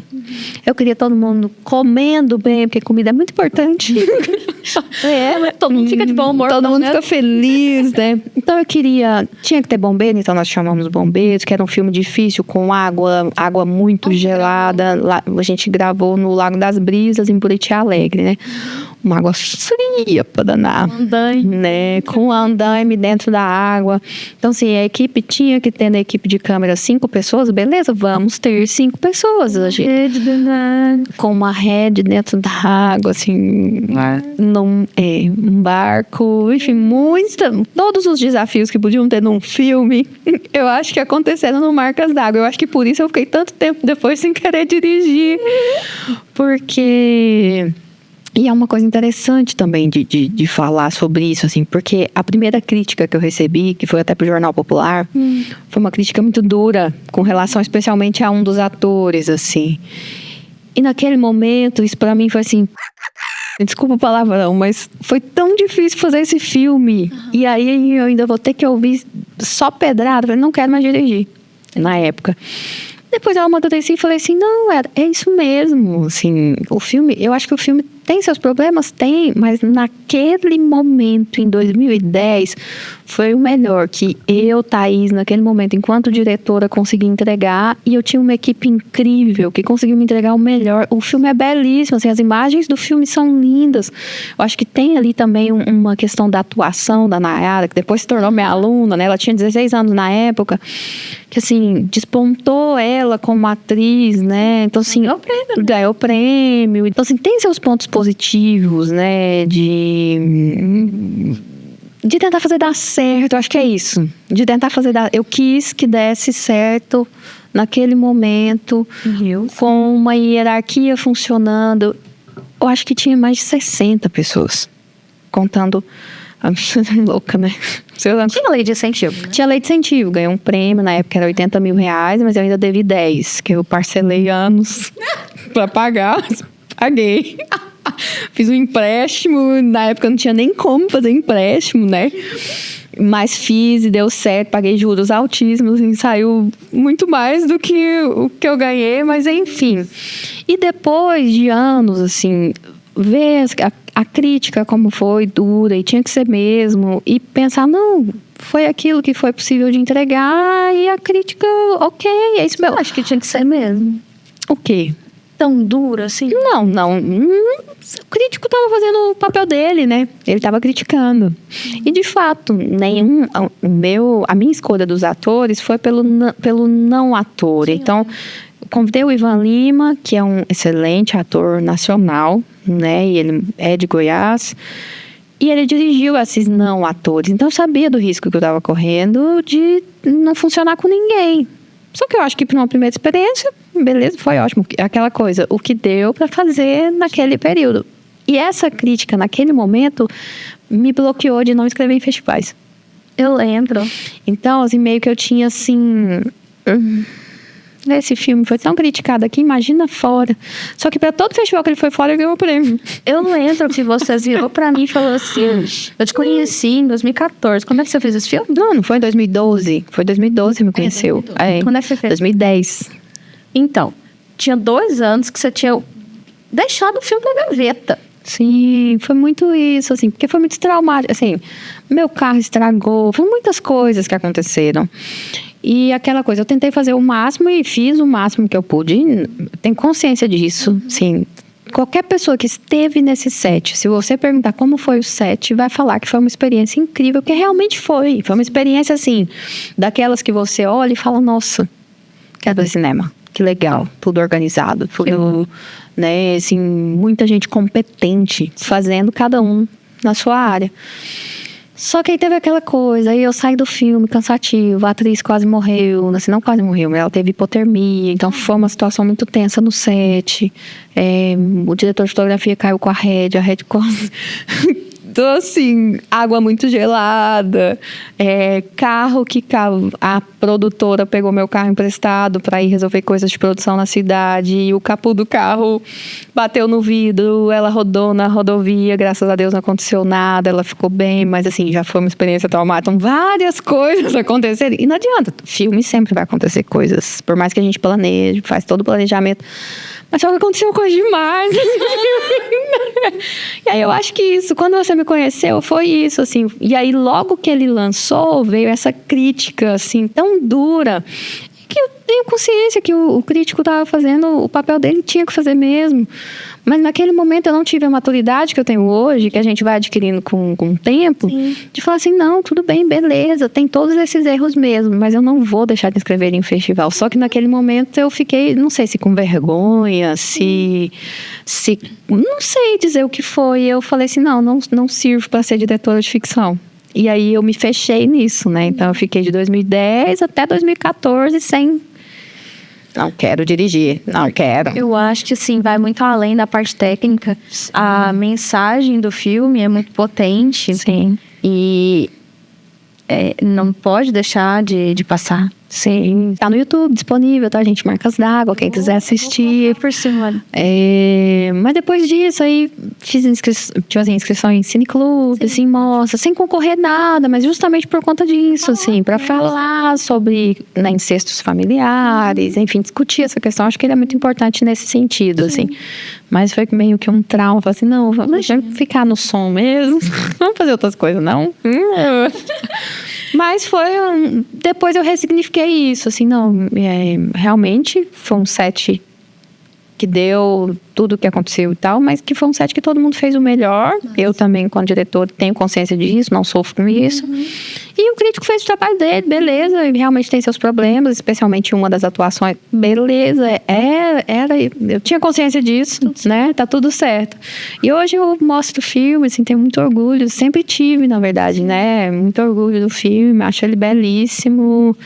Eu queria todo mundo comendo bem, porque comida é muito importante. Todo mundo fica de bom humor. Todo mundo fica feliz, né? Então, tinha que ter bombeiro, então nós chamamos bombeiros, que era um filme difícil, com água muito gelada. Lá, a gente gravou no Lago das Brisas, em Buriti Alegre, né? Uma água fria pra danar. Andaime. Né? Com andaime dentro da água. Então, assim, a equipe tinha que ter na equipe de câmera 5 pessoas, beleza? Vamos ter 5 pessoas. A gente, com uma rede dentro da água, assim, um barco, enfim, todos os desafios que podiam ter num filme, eu acho que aconteceram no Marcas d'Água. Eu acho que por isso eu fiquei tanto tempo depois sem querer dirigir. Porque... E é uma coisa interessante também de falar sobre isso, assim, porque a primeira crítica que eu recebi, que foi até pro Jornal Popular, foi uma crítica muito dura, com relação especialmente a um dos atores, assim. E naquele momento, isso pra mim foi assim... Desculpa o palavrão, mas foi tão difícil fazer esse filme. E aí eu ainda vou ter que ouvir só pedrada, eu falei, não quero mais dirigir, na época. Depois eu amadureci e falei assim, não, é isso mesmo, assim, o filme, eu acho que o filme tem seus problemas, tem, mas naquele momento, em 2010, foi o melhor que eu, Thaís, naquele momento, enquanto diretora, consegui entregar, e eu tinha uma equipe incrível que conseguiu me entregar o melhor. O filme é belíssimo, assim, as imagens do filme são lindas. Eu acho que tem ali também uma questão da atuação da Nayara, que depois se tornou minha aluna, né? Ela tinha 16 anos na época, que assim, despontou ela como atriz, né? Então, assim, ganhou prêmio. Então, assim, tem seus pontos positivos, né? De tentar fazer dar certo, eu acho que é isso. De tentar fazer dar... Eu quis que desse certo naquele momento, com uma hierarquia funcionando. Eu acho que tinha mais de 60 pessoas, contando... Louca, né? Tinha lei de incentivo, né? Tinha lei de incentivo, ganhei um prêmio, na época era R$80 mil, mas eu ainda devi 10, que eu parcelei anos pra pagar, paguei. Fiz um empréstimo, na época não tinha nem como fazer empréstimo, né? Mas fiz e deu certo, paguei juros altíssimos, e saiu muito mais do que o que eu ganhei, mas enfim. E depois de anos, assim, ver a crítica como foi dura e tinha que ser mesmo, e pensar, não, foi aquilo que foi possível de entregar e a crítica, ok, é isso mesmo. Acho que tinha que ser mesmo. O quê? Tão duro assim? Não. O crítico estava fazendo o papel dele, né? Ele estava criticando. E, de fato, a minha escolha dos atores foi pelo não ator. Sim. Então, convidei o Ivan Lima, que é um excelente ator nacional, né? E ele é de Goiás. E ele dirigiu esses não atores. Então, eu sabia do risco que eu estava correndo de não funcionar com ninguém. Só que eu acho que para uma primeira experiência, beleza, foi ótimo. Aquela coisa, o que deu para fazer naquele período. E essa crítica, naquele momento, me bloqueou de não escrever em festivais. Eu lembro. Então, assim, meio que eu tinha, assim... Esse filme foi tão criticado aqui, imagina fora. Só que para todo festival que ele foi fora, ele ganhou o prêmio. Eu lembro que vocês virou para mim e falou assim: eu te conheci em 2014. Quando é que você fez esse filme? Não foi em 2012. Foi em 2012 que você me conheceu. Quando é que você fez? 2010. Então, tinha 2 anos que você tinha deixado o filme na gaveta. Sim, foi muito isso, assim, porque foi muito traumático. Assim, meu carro estragou, foram muitas coisas que aconteceram. E aquela coisa, eu tentei fazer o máximo e fiz o máximo que eu pude. Tenho consciência disso, sim. Qualquer pessoa que esteve nesse set, se você perguntar como foi o set, vai falar que foi uma experiência incrível, porque realmente foi. Foi uma experiência, assim, daquelas que você olha e fala, nossa, quero ver cinema. Que legal, tudo organizado, tudo, né, assim, muita gente competente, fazendo cada um na sua área. Só que aí teve aquela coisa, aí eu saí do filme cansativo, a atriz quase morreu, assim, não quase morreu, mas ela teve hipotermia, então foi uma situação muito tensa no set. O diretor de fotografia caiu com a Red quase... Então, assim, água muito gelada, carro a produtora pegou meu carro emprestado para ir resolver coisas de produção na cidade, e o capô do carro bateu no vidro, ela rodou na rodovia, graças a Deus não aconteceu nada, ela ficou bem, mas assim, já foi uma experiência traumática, então várias coisas aconteceram, e não adianta, filme sempre vai acontecer coisas, por mais que a gente planeje, faz todo o planejamento, mas só que aconteceu coisa demais. E aí eu acho que isso, quando você me conheceu, foi isso, assim. E aí logo que ele lançou, veio essa crítica, assim, tão dura, que eu tenho consciência que o crítico estava fazendo o papel dele, tinha que fazer mesmo. Mas naquele momento eu não tive a maturidade que eu tenho hoje, que a gente vai adquirindo com o tempo, Sim. de falar assim, não, tudo bem, beleza, tem todos esses erros mesmo, mas eu não vou deixar de escrever em festival. Só que naquele momento eu fiquei, não sei se com vergonha, se não sei dizer o que foi. Eu falei assim, não sirvo para ser diretora de ficção. E aí eu me fechei nisso, né? Então eu fiquei de 2010 até 2014 sem... Não quero dirigir, não quero. Eu acho que, sim, vai muito além da parte técnica. A mensagem do filme é muito potente. Sim. E não pode deixar de passar. Sim, tá no YouTube disponível, tá, gente? Marcas d'Água, quem quiser assistir. Por cima. Mas depois disso, aí fiz inscrição em cineclube, assim, mostra, sem concorrer nada, mas justamente por conta disso, assim, para falar sobre, né, incestos familiares, enfim, discutir essa questão. Acho que ele é muito importante nesse sentido, assim. Mas foi meio que um trauma, falei assim, não, vamos ficar no som mesmo, vamos fazer outras coisas, não? Mas depois eu ressignifiquei isso, assim, realmente foi um set que deu tudo o que aconteceu e tal, mas que foi um set que todo mundo fez o melhor. Nossa. Eu também, como diretor, tenho consciência disso, não sofro com isso. E o crítico fez o trabalho dele, beleza, e realmente tem seus problemas, especialmente uma das atuações, beleza, eu tinha consciência disso, né, tá tudo certo. E hoje eu mostro o filme, assim, tenho muito orgulho, sempre tive, na verdade, né, muito orgulho do filme, acho ele belíssimo.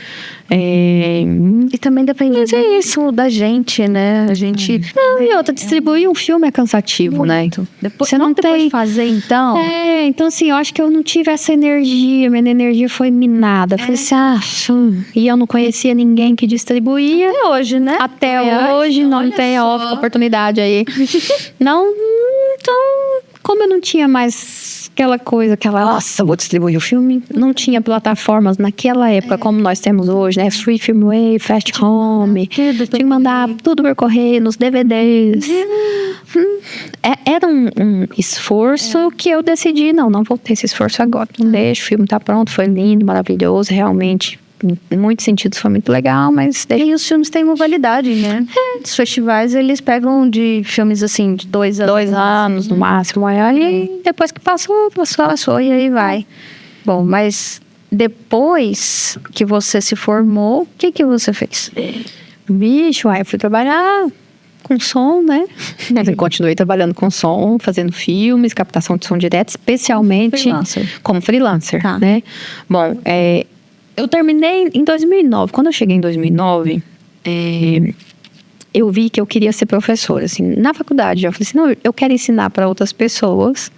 E também depende disso da gente, né, a gente... Não, e outra, distribuir um filme é cansativo, muito, né? Depois, você não tem fazer, então? Então assim, eu acho que eu não tive essa energia, minha energia foi minada. Falei assim, e eu não conhecia ninguém que distribuía. Até hoje, né? Até hoje, não tem oportunidade aí. Não, então, como eu não tinha mais aquela coisa, nossa, vou distribuir o filme, não tinha plataformas naquela época como nós temos hoje, né? Free Filmway, Fast Home, tinha que mandar tudo por correio, nos DVDs. Era um esforço que eu decidi, não vou ter esse esforço agora, não deixo, o filme tá pronto, foi lindo, maravilhoso, realmente. Em muitos sentidos foi muito legal, mas... E os filmes têm uma validade, né? Os festivais, eles pegam de filmes, assim, de 2 anos. 2 anos, no máximo. E aí, depois que passou, e aí vai. Bom, mas depois que você se formou, o que você fez? Bicho, aí eu fui trabalhar com som, né? Continuei trabalhando com som, fazendo filmes, captação de som direto, especialmente como freelancer, né? Bom, eu terminei em 2009. Quando eu cheguei em 2009, eu vi que eu queria ser professora, assim, na faculdade. Eu falei assim, não, eu quero ensinar para outras pessoas.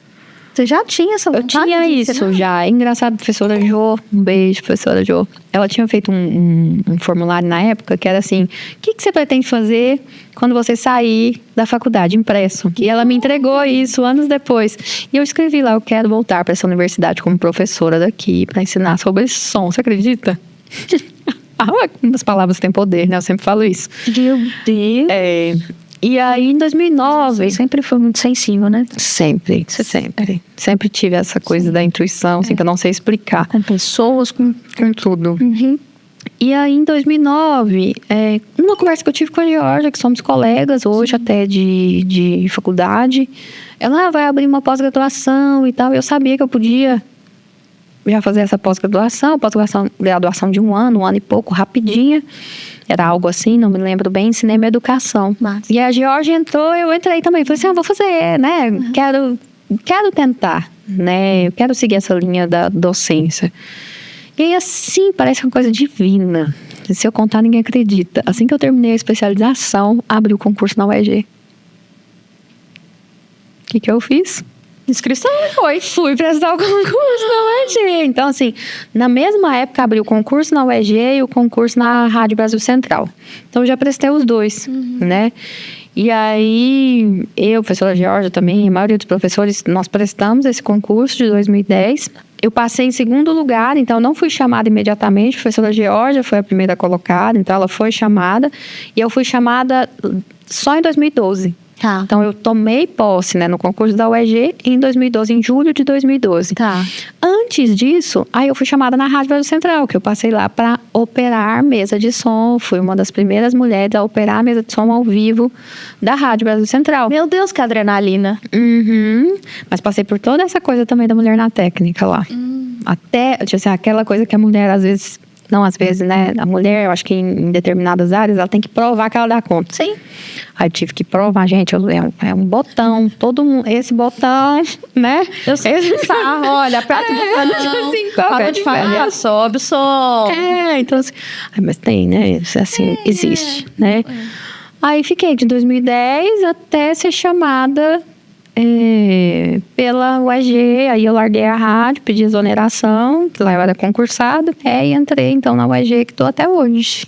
Você já tinha essa vontade? Eu tinha isso já. É engraçado, professora Jo, um beijo, professora Jo. Ela tinha feito um formulário na época que era assim, o que você pretende fazer quando você sair da faculdade, impresso? E ela me entregou isso anos depois. E eu escrevi lá, eu quero voltar para essa universidade como professora daqui, para ensinar sobre som. Você acredita? As palavras têm poder, né? Eu sempre falo isso. Meu Deus! E aí, em 2009... Você sempre foi muito sensível, né? Sempre. Sempre tive essa coisa da intuição, assim, que eu não sei explicar. Com pessoas, com tudo. Uhum. E aí, em 2009, numa conversa que eu tive com a Georgia, que somos colegas hoje até de faculdade, ela vai abrir uma pós-graduação e tal. Eu sabia que eu podia já fazer essa pós-graduação de um ano e pouco, rapidinha. Era algo assim, não me lembro bem, cinema e educação. Massa. E a Georgia entrou, eu entrei também. Falei assim, vou fazer, né? Uhum. Quero tentar, né? Eu quero seguir essa linha da docência. E aí, assim, parece uma coisa divina. Se eu contar, ninguém acredita. Assim que eu terminei a especialização, abri o concurso na UEG. O que eu fiz? Inscrição Fui prestar o concurso na UEG. Então, assim, na mesma época abri o concurso na UEG e o concurso na Rádio Brasil Central. Então, eu já prestei os dois, né? E aí, eu, professora Georgia também, a maioria dos professores, nós prestamos esse concurso de 2010. Eu passei em segundo lugar, então não fui chamada imediatamente. A professora Georgia foi a primeira colocada, então ela foi chamada. E eu fui chamada só em 2012. Tá. Então, eu tomei posse, né, no concurso da UEG em 2012, em julho de 2012. Tá. Antes disso, aí eu fui chamada na Rádio Brasil Central, que eu passei lá para operar mesa de som. Fui uma das primeiras mulheres a operar a mesa de som ao vivo da Rádio Brasil Central. Meu Deus, que adrenalina. Uhum. Mas passei por toda essa coisa também da mulher na técnica lá. Até, tipo assim, aquela coisa que a mulher às vezes... Não, às vezes, né? A mulher, eu acho que em determinadas áreas, ela tem que provar que ela dá conta. Sim. Aí eu tive que provar, gente, é um botão, todo mundo, esse botão, né? Eu sei. Olha, aperta o botão, assim, qual de falar, sobe o som. Então assim, mas tem, né? Assim, existe, né? Aí fiquei de 2010 até ser chamada pela UEG, aí eu larguei a rádio, pedi exoneração, lá eu era concursada, e entrei então na UEG, que estou até hoje.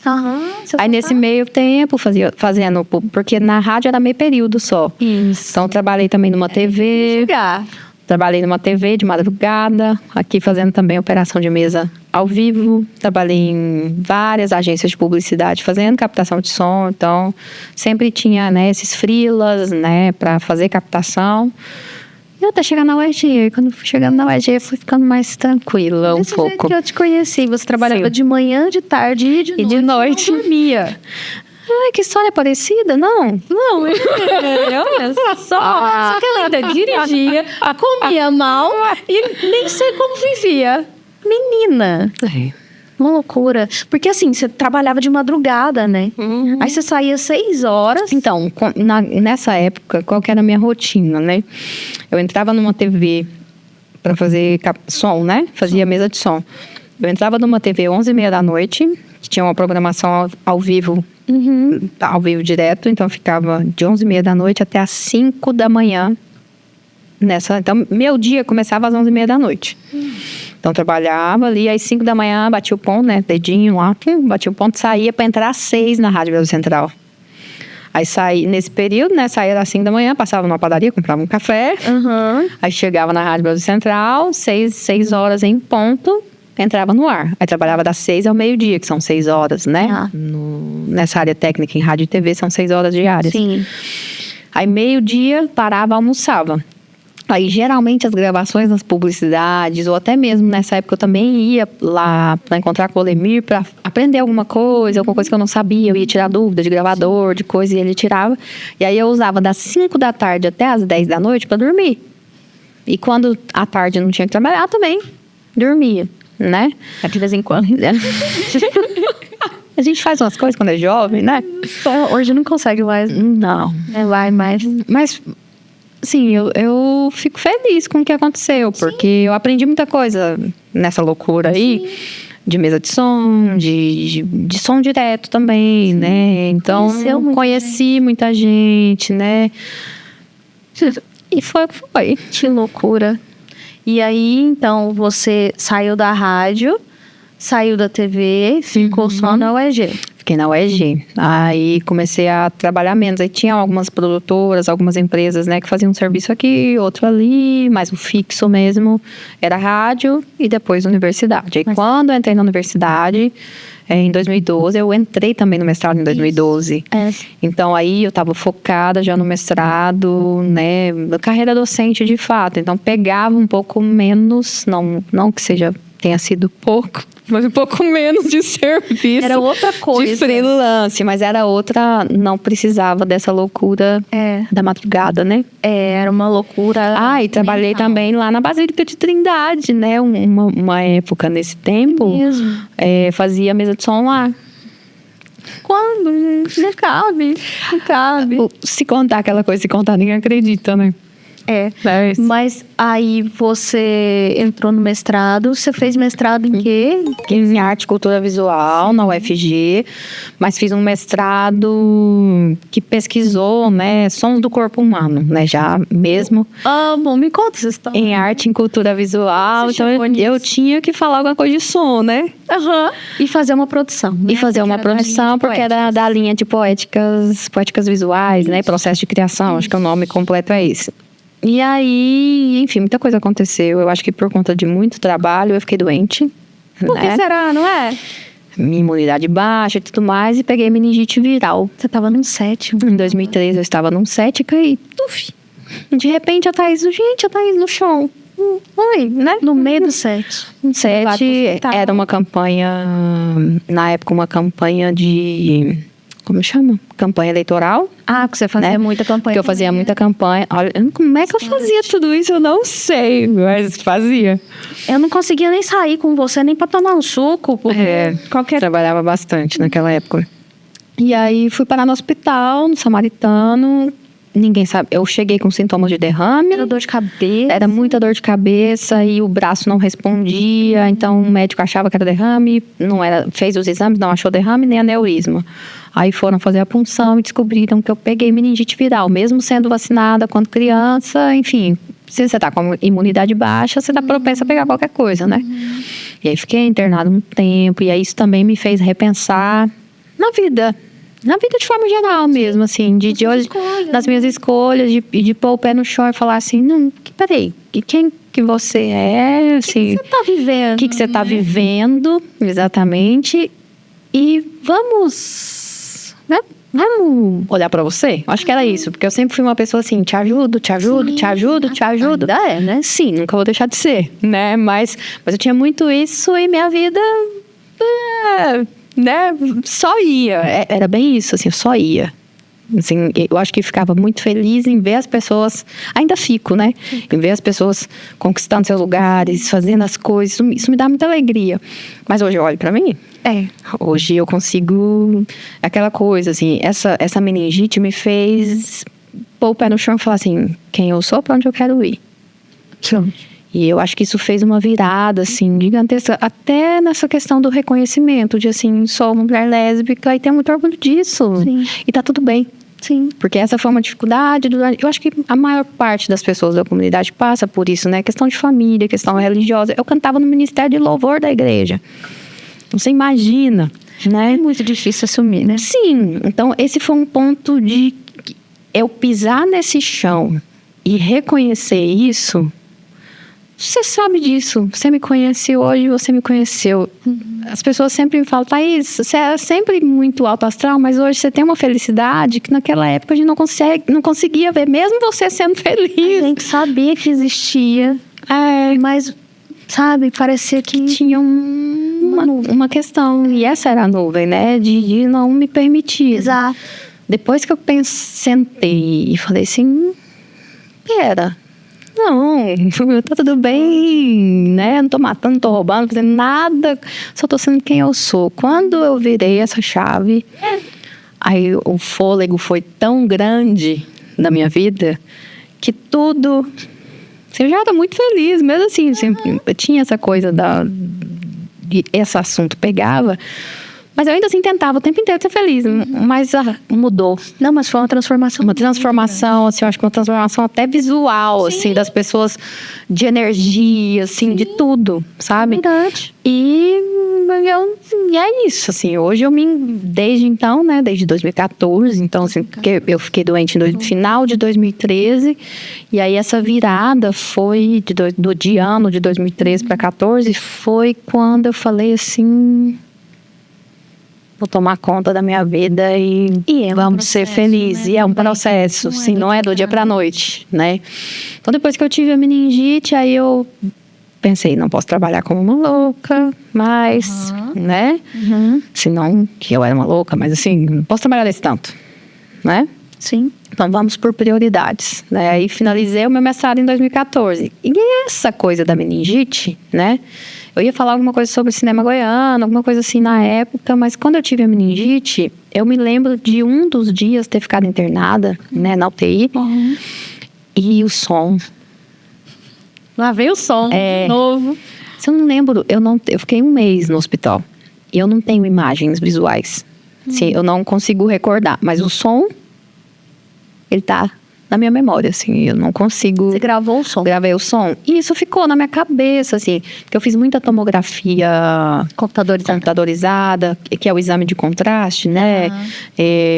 Aí nesse meio tempo, fazendo, porque na rádio era meio período só. Isso. Então trabalhei também numa TV. Trabalhei numa TV de madrugada, aqui fazendo também operação de mesa ao vivo. Trabalhei em várias agências de publicidade fazendo captação de som. Então, sempre tinha, né, esses freelas, né, para fazer captação. E até chegar na UEG. E quando fui chegando na UEG, eu fui ficando mais tranquila Desse pouco. Jeito que eu te conheci, você trabalhava de manhã, de tarde e de noite. Não dormia. Ai, que história parecida, não? Não, só que ela ainda dirigia, comia mal e nem sei como vivia. Menina, uma loucura. Porque assim, você trabalhava de madrugada, né? Aí você saía 6 horas. Então, nessa época, qual que era a minha rotina, né? Eu entrava numa TV para fazer som, né? Fazia mesa de som. Eu entrava numa TV 11h30 da noite, que tinha uma programação ao vivo, ao vivo direto, então ficava de 11h30 da noite até às 5 da manhã. Então, meu dia começava às 11h30 da noite. Então, trabalhava ali, às 5 da manhã, batia o ponto, né? Dedinho lá, batia o ponto, saía para entrar às 6 na Rádio Brasil Central. Aí saí, nesse período, né, saía às 5 da manhã, passava numa padaria, comprava um café. Aí chegava na Rádio Brasil Central, 6 horas em ponto, entrava no ar. Aí trabalhava das 6 ao meio-dia, que são 6 horas, né? Nessa área técnica em rádio e TV, são 6 horas diárias. Sim. Aí meio-dia, parava, almoçava. Aí, geralmente, as gravações das publicidades, ou até mesmo nessa época, eu também ia lá para encontrar com o Olemir para aprender alguma coisa que eu não sabia. Eu ia tirar dúvida de gravador, de coisa, e ele tirava. E aí, eu usava das 5 da tarde até as 10 da noite para dormir. E quando à tarde não tinha que trabalhar, também dormia, né? De vez em quando. A gente faz umas coisas quando é jovem, né? Hoje não consegue mais. Não. Vai mais. Mas... Sim, eu fico feliz com o que aconteceu, porque eu aprendi muita coisa nessa loucura aí, de mesa de som, de som direto também, né? Então, conheci muita gente, né? E foi. Que loucura. E aí, então, você saiu da rádio, saiu da TV, ficou só na UEG. Fiquei na UEG. Aí comecei a trabalhar menos. Aí tinha algumas produtoras, algumas empresas, né, que faziam um serviço aqui, outro ali, mas o fixo mesmo era rádio e depois universidade. Aí quando eu entrei na universidade, em 2012, eu entrei também no mestrado em 2012. Então aí eu estava focada já no mestrado, né, carreira docente de fato. Então pegava um pouco menos, não que tenha sido pouco, mas um pouco menos de serviço. Era outra coisa. De freelance, mas era outra, não precisava dessa loucura da madrugada, né? Era uma loucura. E trabalhei também lá na Basílica de Trindade, né? Uma época nesse tempo. Mesmo. Fazia mesa de som lá. Quando, gente? Não cabe. Se contar aquela coisa, se contar, ninguém acredita, né? Mas aí você entrou no mestrado, você fez mestrado em quê? Em arte e cultura visual na UFG, mas fiz um mestrado que pesquisou, né, sons do corpo humano, né, já mesmo. Bom, me conta essa história. Em arte e cultura visual, então eu tinha que falar alguma coisa de som, né? E fazer uma produção. E fazer uma produção, porque era da linha de poéticas visuais, né, processo de criação, acho que o nome completo é esse. E aí, enfim, muita coisa aconteceu. Eu acho que por conta de muito trabalho, eu fiquei doente. Por que será, não é? Minha imunidade baixa e tudo mais. E peguei meningite viral. Você tava num 7. Em 2013, eu estava num 7 e caí. De repente, a Thaís no chão. Oi, né? No meio do 7. Um 7 era uma campanha... Na época, uma campanha de... Como chama? Campanha eleitoral. Que você fazia muita campanha. Porque eu fazia muita campanha. Olha, como é que eu fazia tudo isso? Eu não sei, mas fazia. Eu não conseguia nem sair com você, nem pra tomar um suco. Porque trabalhava bastante naquela época. E aí, fui parar no hospital, no Samaritano. Ninguém sabe. Eu cheguei com sintomas de derrame. Era dor de cabeça. Era muita dor de cabeça e o braço não respondia. Então, o médico achava que era derrame. Fez os exames, não achou derrame nem aneurisma. Aí foram fazer a punção e descobriram que eu peguei meningite viral. Mesmo sendo vacinada quando criança, enfim. Se você tá com imunidade baixa, você tá propensa a pegar qualquer coisa, né? E aí fiquei internada um tempo. E aí isso também me fez repensar na vida de forma geral mesmo, assim. De olho nas minhas escolhas, de pôr o pé no chão e falar assim, não, peraí, quem que você é? Assim, o que você tá vivendo? O que você tá vivendo, exatamente. E vamos olhar pra você? Acho que era isso, porque eu sempre fui uma pessoa assim, te ajudo. Ainda é, né? Sim, nunca vou deixar de ser, né? Mas eu tinha muito isso e minha vida, né? Só ia. Era bem isso, assim, eu só ia. Assim, eu acho que ficava muito feliz em ver as pessoas, ainda fico, né? Em ver as pessoas conquistando seus lugares, fazendo as coisas, isso me dá muita alegria. Mas hoje eu olho pra mim, hoje eu consigo, aquela coisa, assim, essa meningite me fez pôr o pé no chão e falar assim, quem eu sou, pra onde eu quero ir. Sim. E eu acho que isso fez uma virada, assim, gigantesca, até nessa questão do reconhecimento, de assim, sou uma mulher lésbica e tenho muito orgulho disso. Sim. E tá tudo bem. Sim. Porque essa foi uma dificuldade. Eu acho que a maior parte das pessoas da comunidade passa por isso, né? Questão de família, questão religiosa. Eu cantava no Ministério de Louvor da igreja. Você imagina. né? É muito difícil assumir, né? Sim, então esse foi um ponto de eu pisar nesse chão e reconhecer isso. Você sabe disso, você me conhece hoje, você me conheceu. As pessoas sempre me falam, Thaís, você é sempre muito alto astral, mas hoje você tem uma felicidade que naquela época a gente não conseguia ver, mesmo você sendo feliz. A gente sabia que existia, mas, sabe, parecia que Tinha uma questão, e essa era a nuvem, né, de não me permitir. Exato. Depois que eu sentei e falei assim, pera, não, tá tudo bem, né? Não tô matando, não tô roubando, não tô fazendo nada, só tô sendo quem eu sou. Quando eu virei essa chave, aí o fôlego foi tão grande na minha vida que tudo. Eu já era muito feliz, mesmo assim, sempre tinha essa coisa de esse assunto pegava. Mas eu ainda assim tentava o tempo inteiro ser feliz, mas mudou. Não, mas foi uma transformação. Uma transformação, assim, eu acho que uma transformação até visual, assim, das pessoas, de energia, assim, de tudo, sabe? Verdade. E é isso, assim, hoje desde então, né, desde 2014, então, assim, porque eu fiquei doente no final de 2013, e aí essa virada foi, de ano de 2013 para 2014, foi quando eu falei assim, vou tomar conta da minha vida e vamos ser felizes. Né? E é um processo, sim, não é do dia para a noite, né? Então, depois que eu tive a meningite, aí eu pensei, não posso trabalhar como uma louca, mas, né? Senão, que eu era uma louca, mas assim, não posso trabalhar desse tanto, né? Sim. Então, vamos por prioridades, né? Aí, finalizei o meu mestrado em 2014. E essa coisa da meningite, né? Eu ia falar alguma coisa sobre o cinema goiano, alguma coisa assim na época, mas quando eu tive a meningite, eu me lembro de um dos dias ter ficado internada, né, na UTI, e o som. Lá veio o som, novo. Se eu não lembro, eu fiquei um mês no hospital, e eu não tenho imagens visuais. Sim, eu não consigo recordar, mas o som, ele tá na minha memória, assim, eu não consigo... Você gravou o som? Gravei o som. E isso ficou na minha cabeça, assim, porque eu fiz muita tomografia computadorizada, que é o exame de contraste, né?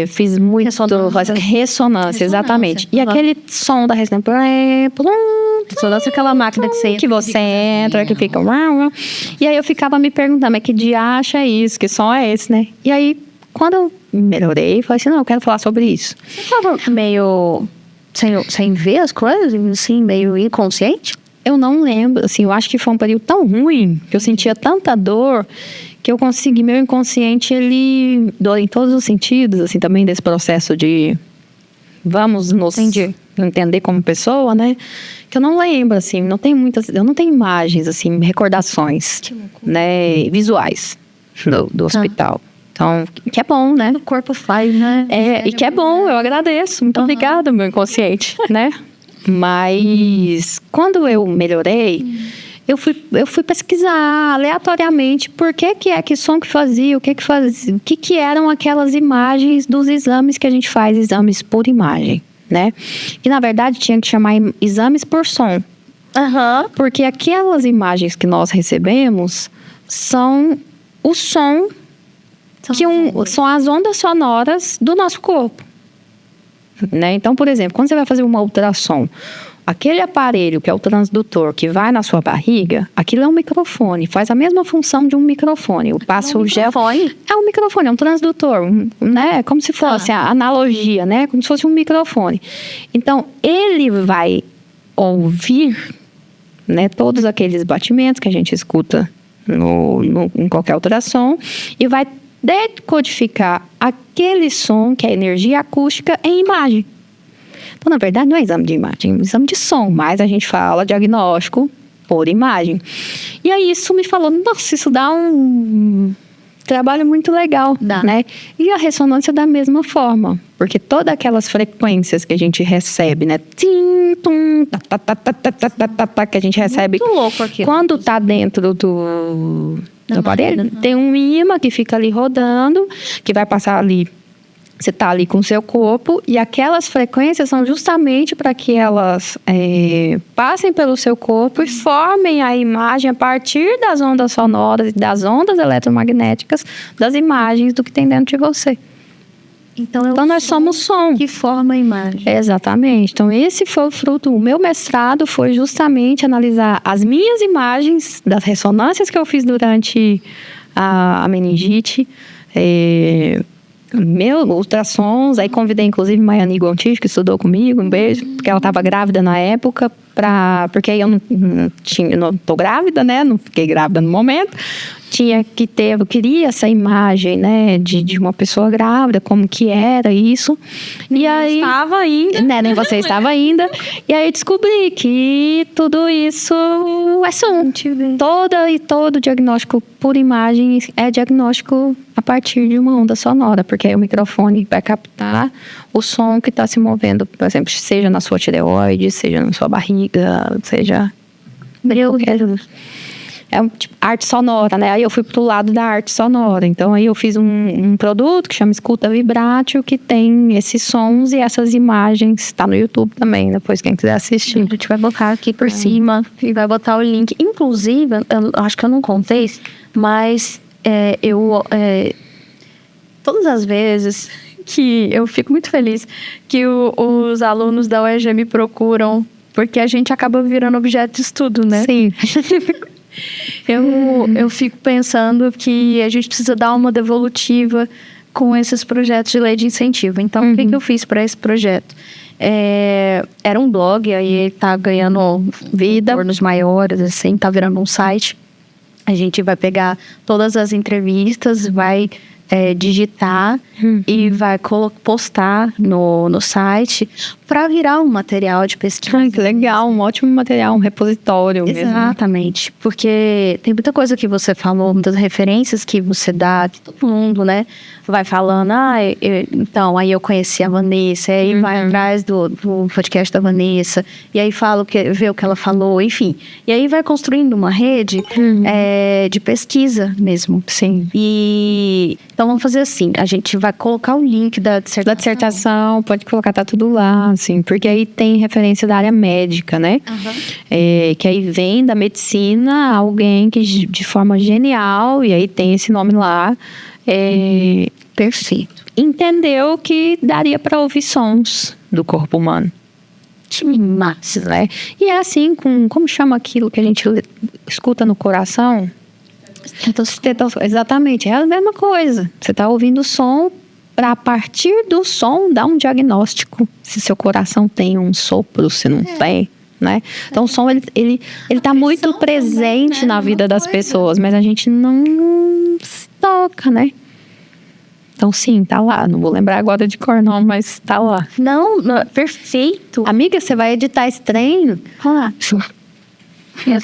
Fiz muito... Ressonância, exatamente. E aquele som da ressonância... Ressonância é aquela máquina que você entra, que fica... E aí eu ficava me perguntando, mas que diacho é isso? Que som é esse, né? E aí, quando eu melhorei, falei assim, não, eu quero falar sobre isso. Você falou meio... Sem ver as coisas, assim, meio inconsciente? Eu não lembro, assim, eu acho que foi um período tão ruim, que eu sentia tanta dor, que eu consegui, meu inconsciente, ele dor em todos os sentidos, assim, também desse processo de vamos nos entender como pessoa, né? Que eu não lembro, assim, eu não tenho imagens, assim, recordações, né, visuais do hospital. Então, que é bom, né? O corpo faz, né? E que é bom, eu agradeço. Muito obrigada, meu inconsciente, né? Mas, quando eu melhorei, eu fui pesquisar aleatoriamente por que som que fazia, o que eram aquelas imagens dos exames que a gente faz, exames por imagem, né? Que, na verdade, tinha que chamar exames por som. Porque aquelas imagens que nós recebemos são o som... são as ondas sonoras do nosso corpo, né? Então, por exemplo, quando você vai fazer uma ultrassom, aquele aparelho que é o transdutor que vai na sua barriga, aquilo é um microfone, faz a mesma função de um microfone. Eu passo o gel. É um microfone, é um transdutor, né? Como se fosse a analogia, né? Como se fosse um microfone. Então, ele vai ouvir, né, todos aqueles batimentos que a gente escuta em qualquer ultrassom e vai decodificar aquele som, que é energia acústica, em imagem. Então, na verdade, não é exame de imagem, é um exame de som, mas a gente fala diagnóstico por imagem. E aí, isso me falou, nossa, isso dá um trabalho muito legal, né? E a ressonância da mesma forma, porque todas aquelas frequências que a gente recebe, né? Tim, tum, que a gente recebe muito louco aqui. Quando tá dentro do aparelho, tem um imã que fica ali rodando, que vai passar ali Você está ali com o seu corpo e aquelas frequências são justamente para que elas passem pelo seu corpo e formem a imagem a partir das ondas sonoras e das ondas eletromagnéticas das imagens do que tem dentro de você. Então nós somos som. Que forma a imagem. Exatamente. Então, esse foi o fruto. O meu mestrado foi justamente analisar as minhas imagens das ressonâncias que eu fiz durante a meningite, meus ultrassons. Aí convidei, inclusive, Maiane Gontijo, que estudou comigo, um beijo, porque ela estava grávida na época, porque aí eu não estou grávida, né? Não fiquei grávida no momento. Eu queria essa imagem, né, de uma pessoa grávida, como que era isso. E aí estava ainda. Né, nem você estava ainda. E aí descobri que tudo isso é som. Todo diagnóstico por imagem é diagnóstico a partir de uma onda sonora, porque aí o microfone vai captar o som que está se movendo, por exemplo, seja na sua tireoide, seja na sua barriga, seja... É tipo arte sonora, né? Aí eu fui pro lado da arte sonora. Então, aí eu fiz um produto que chama Escuta Vibratio, que tem esses sons e essas imagens. Tá no YouTube também, depois quem quiser assistir. A gente vai botar aqui por cima e vai botar o link. Inclusive, eu acho que eu não contei, mas todas as vezes que eu fico muito feliz que os alunos da UEG me procuram, porque a gente acaba virando objeto de estudo, né? Sim. Eu fico pensando que a gente precisa dar uma devolutiva com esses projetos de lei de incentivo. Então, o que eu fiz para esse projeto? Era um blog, aí ele tá ganhando vida, retornos maiores, assim, tá virando um site. A gente vai pegar todas as entrevistas, vai digitar e vai postar no site para virar um material de pesquisa. Ai, que legal, um ótimo material, um repositório mesmo. Exatamente, porque tem muita coisa que você falou, muitas referências que você dá, que todo mundo, né, vai falando, então, aí eu conheci a Vanessa, aí vai atrás do podcast da Vanessa, e aí vê o que ela falou, enfim. E aí vai construindo uma rede de pesquisa mesmo. Sim. E então vamos fazer assim, a gente vai colocar o link da dissertação. Da dissertação, pode colocar, tá tudo lá, assim, porque aí tem referência da área médica, né? Que aí vem da medicina alguém que de forma genial, e aí tem esse nome lá, Perfeito. entendeu que daria para ouvir sons do corpo humano. Que massa, né? E é assim, como chama aquilo que a gente escuta no coração? Exatamente, é a mesma coisa. Você está ouvindo o som, para a partir do som dar um diagnóstico. Se seu coração tem um sopro, se não tem, né? Então o som ele está muito presente, né, na vida das pessoas, mas a gente não se toca, né? Então sim, tá lá. Não vou lembrar agora de cor não, mas tá lá. Não, perfeito. Amiga, você vai editar esse trem?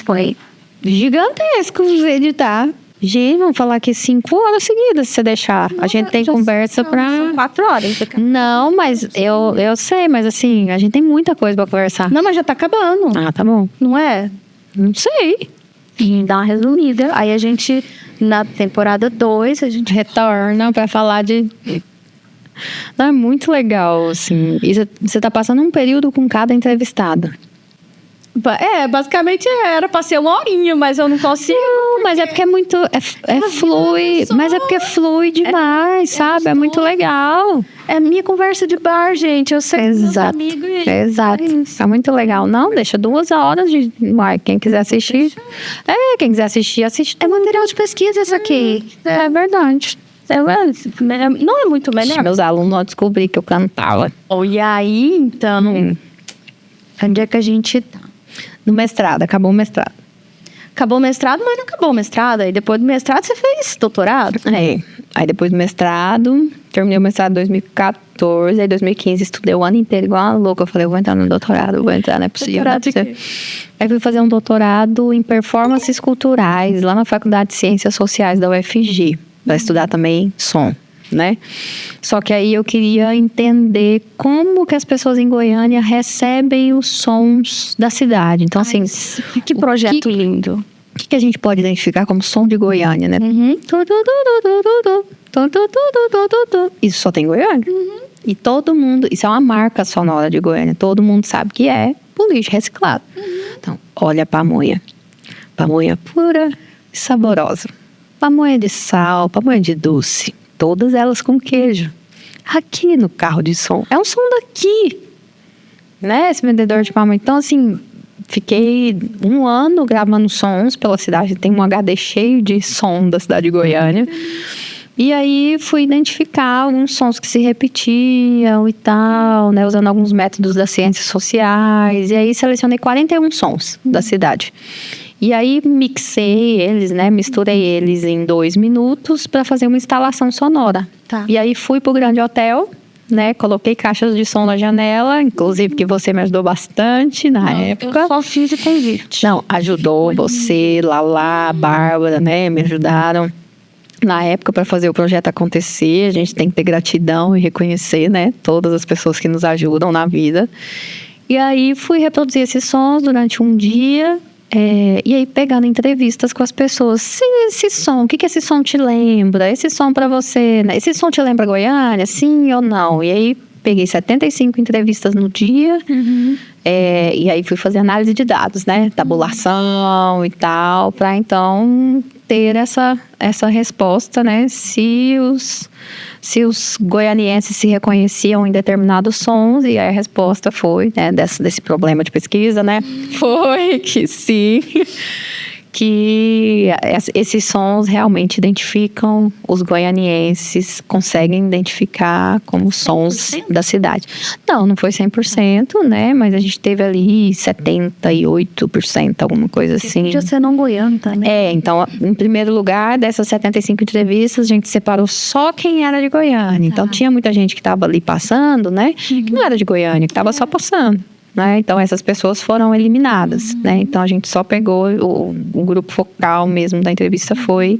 Foi gigantesco editar. Gente, vamos falar aqui 5 horas seguidas, se você deixar. A gente tem conversa pra... São 4 horas. Não, mas eu sei, mas assim, a gente tem muita coisa pra conversar. Não, mas já tá acabando. Ah, tá bom. Não é? Não sei. E dá uma resumida. Aí a gente, na temporada 2, a gente retorna pra falar de... Não, é muito legal, assim. E você tá passando um período com cada entrevistada. Basicamente era pra ser 1 horinha, mas eu não consigo. Não, mas é porque é muito... flui. Mas é porque flui demais, sabe? É muito legal. É minha conversa de bar, gente. Eu sei. Exato. Exato. É muito legal. Não, deixa 2 horas de... quem quiser assistir... quem quiser assistir, assiste. É material de pesquisa isso aqui. É verdade. Não é muito melhor? Meus alunos vão descobrir que eu cantava. E aí, então... Onde é que a gente tá? No mestrado, acabou o mestrado. Acabou o mestrado, mas não acabou o mestrado. Aí depois do mestrado você fez doutorado? Aí depois do mestrado, terminei o mestrado em 2014, aí em 2015 estudei o ano inteiro igual uma louca. Eu falei, eu vou entrar no doutorado, não é possível. Aí fui fazer um doutorado em performances culturais, lá na Faculdade de Ciências Sociais da UFG, para estudar também som, né? Só que aí eu queria entender como que as pessoas em Goiânia recebem os sons da cidade. Então, assim... Que projeto lindo. O que a gente pode identificar como som de Goiânia, né? Isso só tem Goiânia. E todo mundo, isso é uma marca sonora de Goiânia, todo mundo sabe que é o lixo reciclado. Então, olha a pamonha. Pamonha pura e saborosa. Pamonha de sal, pamonha de doce, todas elas com queijo. Aqui no carro de som, é um som daqui, né? Esse vendedor de pamonha. Então, assim, fiquei 1 ano gravando sons pela cidade. Tem um HD cheio de som da cidade de Goiânia. E aí fui identificar alguns sons que se repetiam e tal, né? Usando alguns métodos das ciências sociais. E aí selecionei 41 sons da cidade. E aí mixei eles, né? Misturei eles em 2 minutos para fazer uma instalação sonora. Tá. E aí fui pro Grande Hotel, né? Coloquei caixas de som na janela, inclusive que você me ajudou bastante na época. Eu só fiz e convite. Não, ajudou você, Lala, Bárbara, né? Me ajudaram na época para fazer o projeto acontecer. A gente tem que ter gratidão e reconhecer, né? Todas as pessoas que nos ajudam na vida. E aí fui reproduzir esses sons durante um dia. E aí pegando entrevistas com as pessoas. Esse som, o que esse som te lembra? Esse som pra você, né? Esse som te lembra Goiânia? Sim ou não? E aí peguei 75 entrevistas no dia. E aí fui fazer análise de dados, né? Tabulação e tal, pra então ter essa resposta, né? Se os goianienses se reconheciam em determinados sons, e aí a resposta foi, né, desse problema de pesquisa, né? Foi que sim, que esses sons realmente identificam os goianienses, conseguem identificar como sons 100%? Da cidade. Não foi 100%, né? Mas a gente teve ali 78%, alguma coisa assim. Podia ser não goiano também. Então, em primeiro lugar, dessas 75 entrevistas, a gente separou só quem era de Goiânia. Então, tinha muita gente que estava ali passando, né? Que não era de Goiânia, que estava só passando. Né? Então, essas pessoas foram eliminadas, né? Então, a gente só pegou o grupo focal mesmo da entrevista foi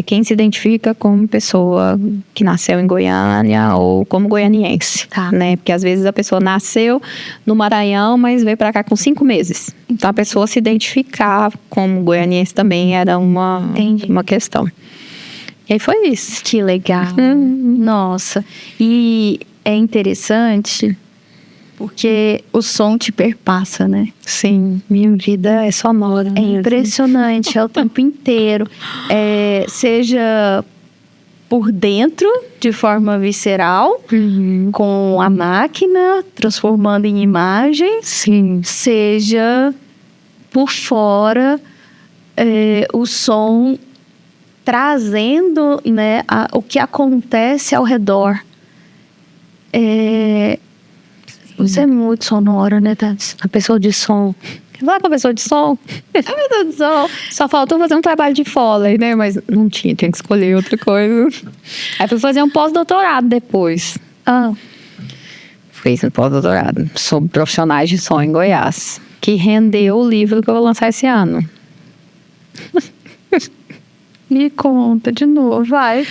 quem se identifica como pessoa que nasceu em Goiânia ou como goianiense, né? Porque às vezes a pessoa nasceu no Maranhão, mas veio para cá com 5 meses. Então, a pessoa se identificar como goianiense também era uma questão. E aí foi isso. Que legal. Nossa. E é interessante porque o som te perpassa, né? Sim, minha vida é sonora. É impressionante, é o tempo inteiro. Seja por dentro, de forma visceral, com a máquina, transformando em imagem. Sim. Seja por fora, o som trazendo, né, o que acontece ao redor. Você é muito sonora, né, Tati? A pessoa de som. Vai com a pessoa de som? Só faltou fazer um trabalho de Foley, né? Mas não tinha que escolher outra coisa. Aí fui fazer um pós-doutorado depois. Fiz um pós-doutorado sobre profissionais de som em Goiás, que rendeu o livro que eu vou lançar esse ano. Me conta de novo, vai.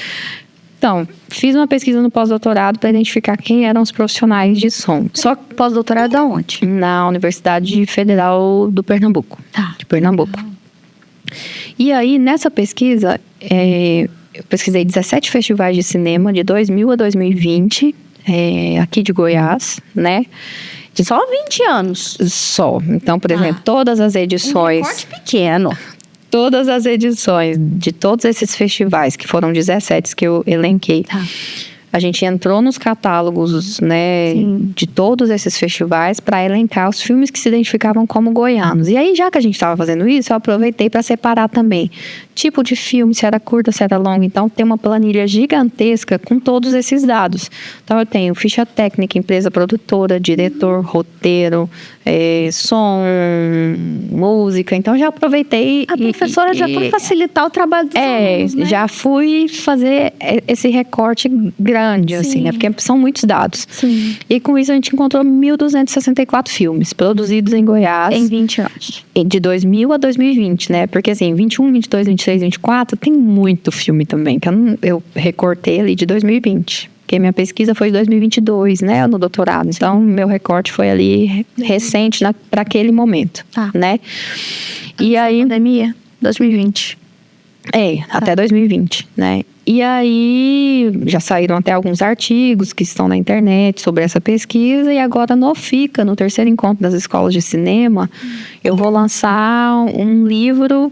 Então, fiz uma pesquisa no pós-doutorado para identificar quem eram os profissionais de som. Só que pós-doutorado aonde? Na Universidade Federal do Pernambuco. De Pernambuco. E aí, nessa pesquisa, eu pesquisei 17 festivais de cinema de 2000 a 2020, aqui de Goiás, né? De só 20 anos? Só. Então, por exemplo, todas as edições... Um recorte pequeno. Todas as edições de todos esses festivais, que foram 17 que eu elenquei, a gente entrou nos catálogos, né, de todos esses festivais para elencar os filmes que se identificavam como goianos. E aí, já que a gente estava fazendo isso, eu aproveitei para separar também tipo de filme, se era curta, se era longa. Então, tem uma planilha gigantesca com todos esses dados. Então, eu tenho ficha técnica, empresa produtora, diretor, roteiro, som, música. Então, já aproveitei. A professora já foi facilitar o trabalho dos alunos, né? Já fui fazer esse recorte grande, assim, né? Porque são muitos dados. Sim. E com isso, a gente encontrou 1.264 filmes produzidos em Goiás. Em 20 anos. De 2000 a 2020, né? Porque, assim, 21, 22, 23, 24, tem muito filme também, que eu recortei ali de 2020. Porque minha pesquisa foi de 2022, né? No doutorado. Então, meu recorte foi ali recente, para aquele momento, né? E aí... Pandemia? 2020. Até 2020, né? E aí, já saíram até alguns artigos que estão na internet sobre essa pesquisa. E agora no FICA, no terceiro encontro das escolas de cinema, eu vou lançar um livro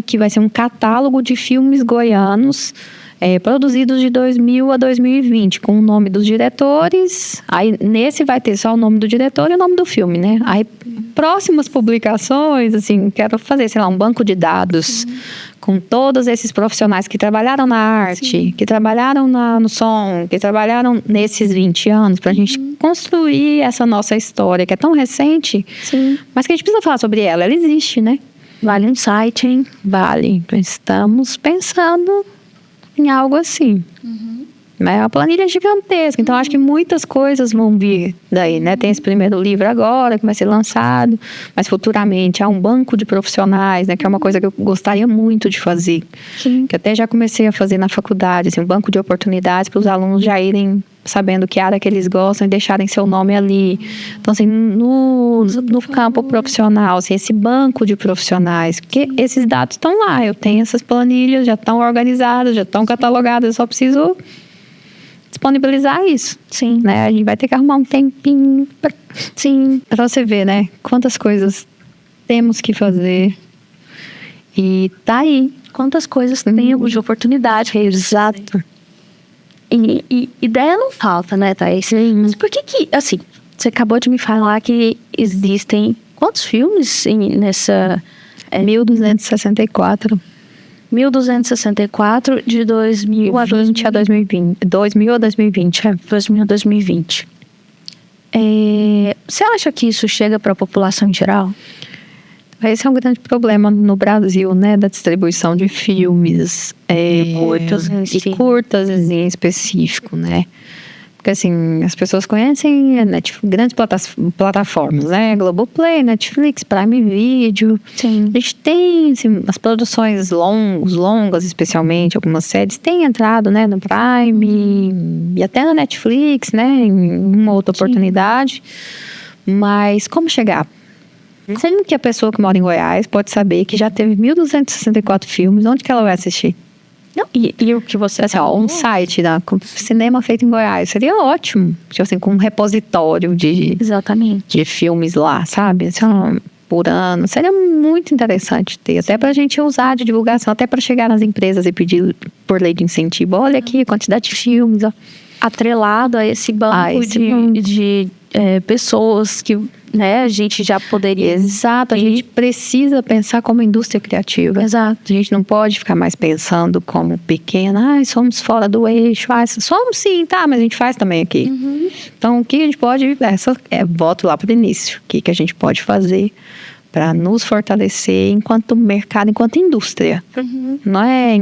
que vai ser um catálogo de filmes goianos produzidos de 2000 a 2020, com o nome dos diretores. Aí, nesse vai ter só o nome do diretor e o nome do filme, né? Aí, próximas publicações, assim, quero fazer, sei lá, um banco de dados com todos esses profissionais que trabalharam na arte, que trabalharam no som, que trabalharam nesses 20 anos, pra gente construir essa nossa história, que é tão recente, mas que a gente precisa falar sobre ela. Ela existe, né? Vale um site, hein? Vale. Estamos pensando em algo assim. É uma planilha gigantesca, então acho que muitas coisas vão vir daí, né? Tem esse primeiro livro agora, que vai ser lançado, mas futuramente há um banco de profissionais, né? Que é uma coisa que eu gostaria muito de fazer. Que até já comecei a fazer na faculdade, assim, um banco de oportunidades para os alunos já irem sabendo que área que eles gostam e deixarem seu nome ali. Então, assim, no campo profissional, assim, esse banco de profissionais, porque esses dados estão lá, eu tenho essas planilhas, já estão organizadas, já estão catalogadas, eu só preciso disponibilizar isso. Né? A gente vai ter que arrumar um tempinho pra você ver, né? Quantas coisas temos que fazer. E tá aí. Quantas coisas tem de oportunidade. Exato. E ideia não falta, né, Thaís? Mas por que, assim, você acabou de me falar que existem quantos filmes nessa... 1264. 1264 de 2000 a 2020. 2000 a 2020. 2000 a 2020. Você acha que isso chega para a população em geral? Esse é um grande problema no Brasil, né? Da distribuição de filmes. Curtas em específico, né? Porque, assim, as pessoas conhecem grandes plataformas, né? Globoplay, Netflix, Prime Video. A gente tem, assim, as produções longas, especialmente, algumas séries, têm entrado, né? No Prime e até na Netflix, né? Em uma outra oportunidade. Mas como chegar? Como que a pessoa que mora em Goiás pode saber que já teve 1264 filmes? Onde que ela vai assistir? Não, e o que você... Assim, um site, com cinema feito em Goiás. Seria ótimo. Tipo assim, com um repositório de filmes lá, sabe? Assim, por ano. Seria muito interessante ter. Até pra gente usar de divulgação. Até pra chegar nas empresas e pedir por lei de incentivo. Olha aqui a quantidade de filmes. Ó. Atrelado a esse banco de pessoas que... né, a gente já poderia... Exato, a gente precisa pensar como indústria criativa. Exato. A gente não pode ficar mais pensando como pequena, somos fora do eixo, somos sim, tá, mas a gente faz também aqui. Então, o que a gente pode... volto lá para o início. O que a gente pode fazer para nos fortalecer enquanto mercado, enquanto indústria. Não é...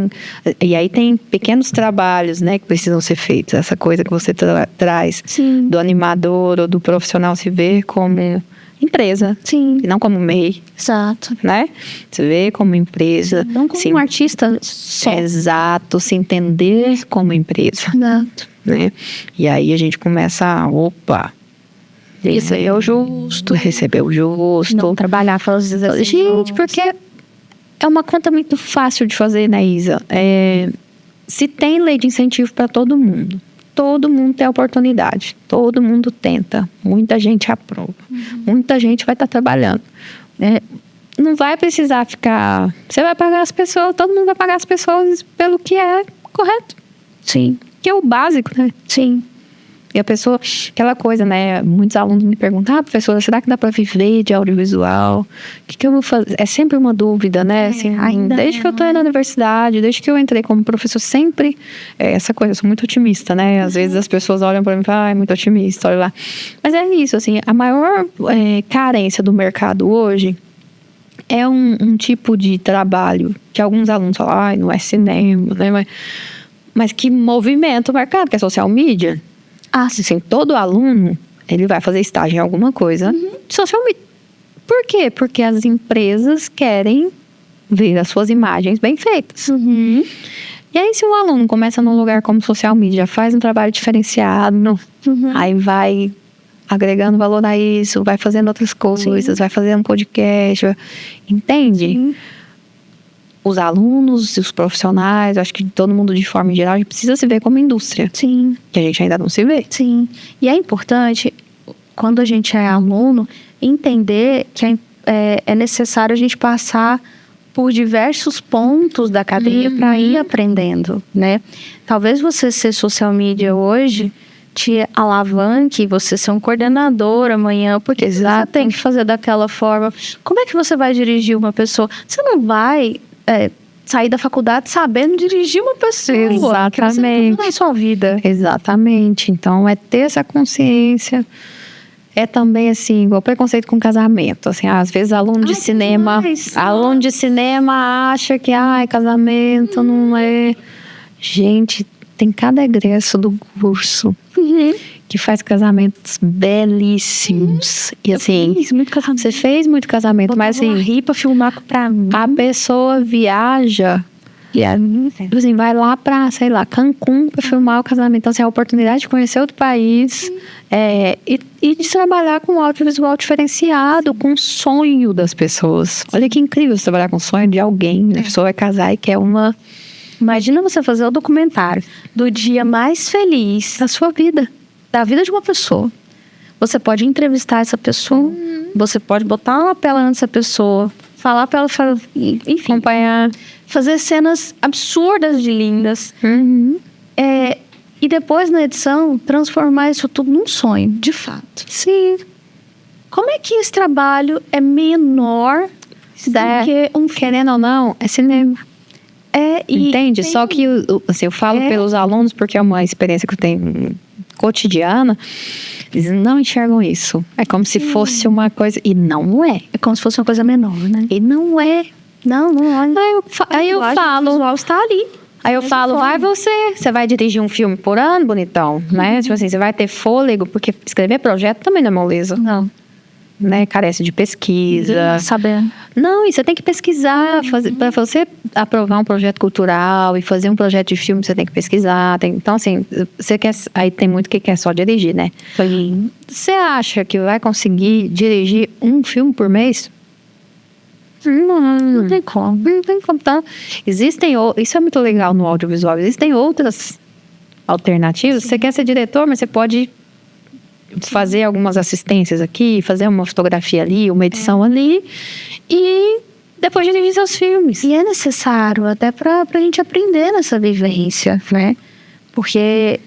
E aí tem pequenos trabalhos, né, que precisam ser feitos. Essa coisa que você traz do animador ou do profissional se ver como empresa. E não como MEI. Exato. Né? Se vê como empresa. Não como um artista só. Exato. Se entender como empresa. Exato. Né? E aí a gente começa receber o justo. Não trabalhar, fazer gente, porque é uma conta muito fácil de fazer, né, Isa? Se tem lei de incentivo para todo mundo tem oportunidade. Todo mundo tenta. Muita gente aprova. Muita gente vai estar trabalhando. Não vai precisar ficar... Você vai pagar as pessoas, todo mundo vai pagar as pessoas pelo que é correto. Que é o básico, né? E a pessoa, aquela coisa, né? Muitos alunos me perguntam, professora, será que dá para viver de audiovisual? O que eu vou fazer? É sempre uma dúvida, né? Assim, desde que eu estou na universidade, desde que eu entrei como professor, sempre essa coisa, eu sou muito otimista, né? Às vezes as pessoas olham para mim e falam, é muito otimista, olha lá. Mas é isso, assim, a maior carência do mercado hoje é um tipo de trabalho que alguns alunos falam, não é cinema, né? Mas que movimenta o mercado, que é social media. Assim, todo aluno, ele vai fazer estágio em alguma coisa de social media. Por quê? Porque as empresas querem ver as suas imagens bem feitas. E aí, se um aluno começa num lugar como social media, faz um trabalho diferenciado, aí vai agregando valor a isso, vai fazendo outras coisas, vai fazendo um podcast, entende? os alunos e os profissionais, eu acho que todo mundo de forma geral, a gente precisa se ver como indústria, Sim, que a gente ainda não se vê. sim. E é importante, quando a gente é aluno, entender que é necessário a gente passar por diversos pontos da cadeia para ir aprendendo, né? Talvez você ser social media hoje te alavanque, você ser um coordenador amanhã, porque você tem que fazer daquela forma. Como é que você vai dirigir uma pessoa? Você não vai sair da faculdade sabendo dirigir uma pessoa. Exatamente. Não é sua vida. Exatamente. Então, é ter essa consciência. É também, assim, igual preconceito com casamento. Assim, às vezes, aluno de cinema acha que, casamento não é... Gente, tem cada egresso do curso que faz casamentos belíssimos. E assim, você fez muito casamento, mas assim, ri pra filmar pra mim. a pessoa viaja e assim, vai lá pra, sei lá, Cancún pra filmar o casamento. Então, assim, a oportunidade de conhecer outro país e de trabalhar com audiovisual diferenciado, com o sonho das pessoas. Olha que incrível você trabalhar com o sonho de alguém, né? A pessoa vai casar e quer uma... Imagina você fazer o documentário do dia mais feliz da sua vida, da vida de uma pessoa. Você pode entrevistar essa pessoa, você pode botar uma lapela nessa pessoa, falar pra ela, enfim, acompanhar, fazer cenas absurdas de lindas. E depois, na edição, transformar isso tudo num sonho, de fato. Sim. Como é que esse trabalho é menor do que um... Querendo ou não, é cinema. Entende? Só que assim, eu falo pelos alunos, porque é uma experiência que eu tenho cotidiana, eles não enxergam isso. É como se fosse uma coisa... E não é. É como se fosse uma coisa menor, né? E não é. Não é. Aí eu falo... O visual está ali. Aí eu falo, você vai dirigir um filme por ano, bonitão, né? Tipo assim, você vai ter fôlego, porque escrever projeto também não é moleza. Não. Né? Carece de pesquisa. Saber. Não, e você tem que pesquisar. Para você aprovar um projeto cultural e fazer um projeto de filme, você tem que pesquisar. Então, assim, você quer... Aí tem muito que quer só dirigir, né? Você acha que vai conseguir dirigir um filme por mês? Não tem como. Não tem como, tá? Isso é muito legal no audiovisual. Existem outras alternativas. Você quer ser diretor, mas você pode fazer algumas assistências aqui, fazer uma fotografia ali, uma edição ali, e depois dirigir seus filmes. E é necessário até pra gente aprender nessa vivência, né? Porque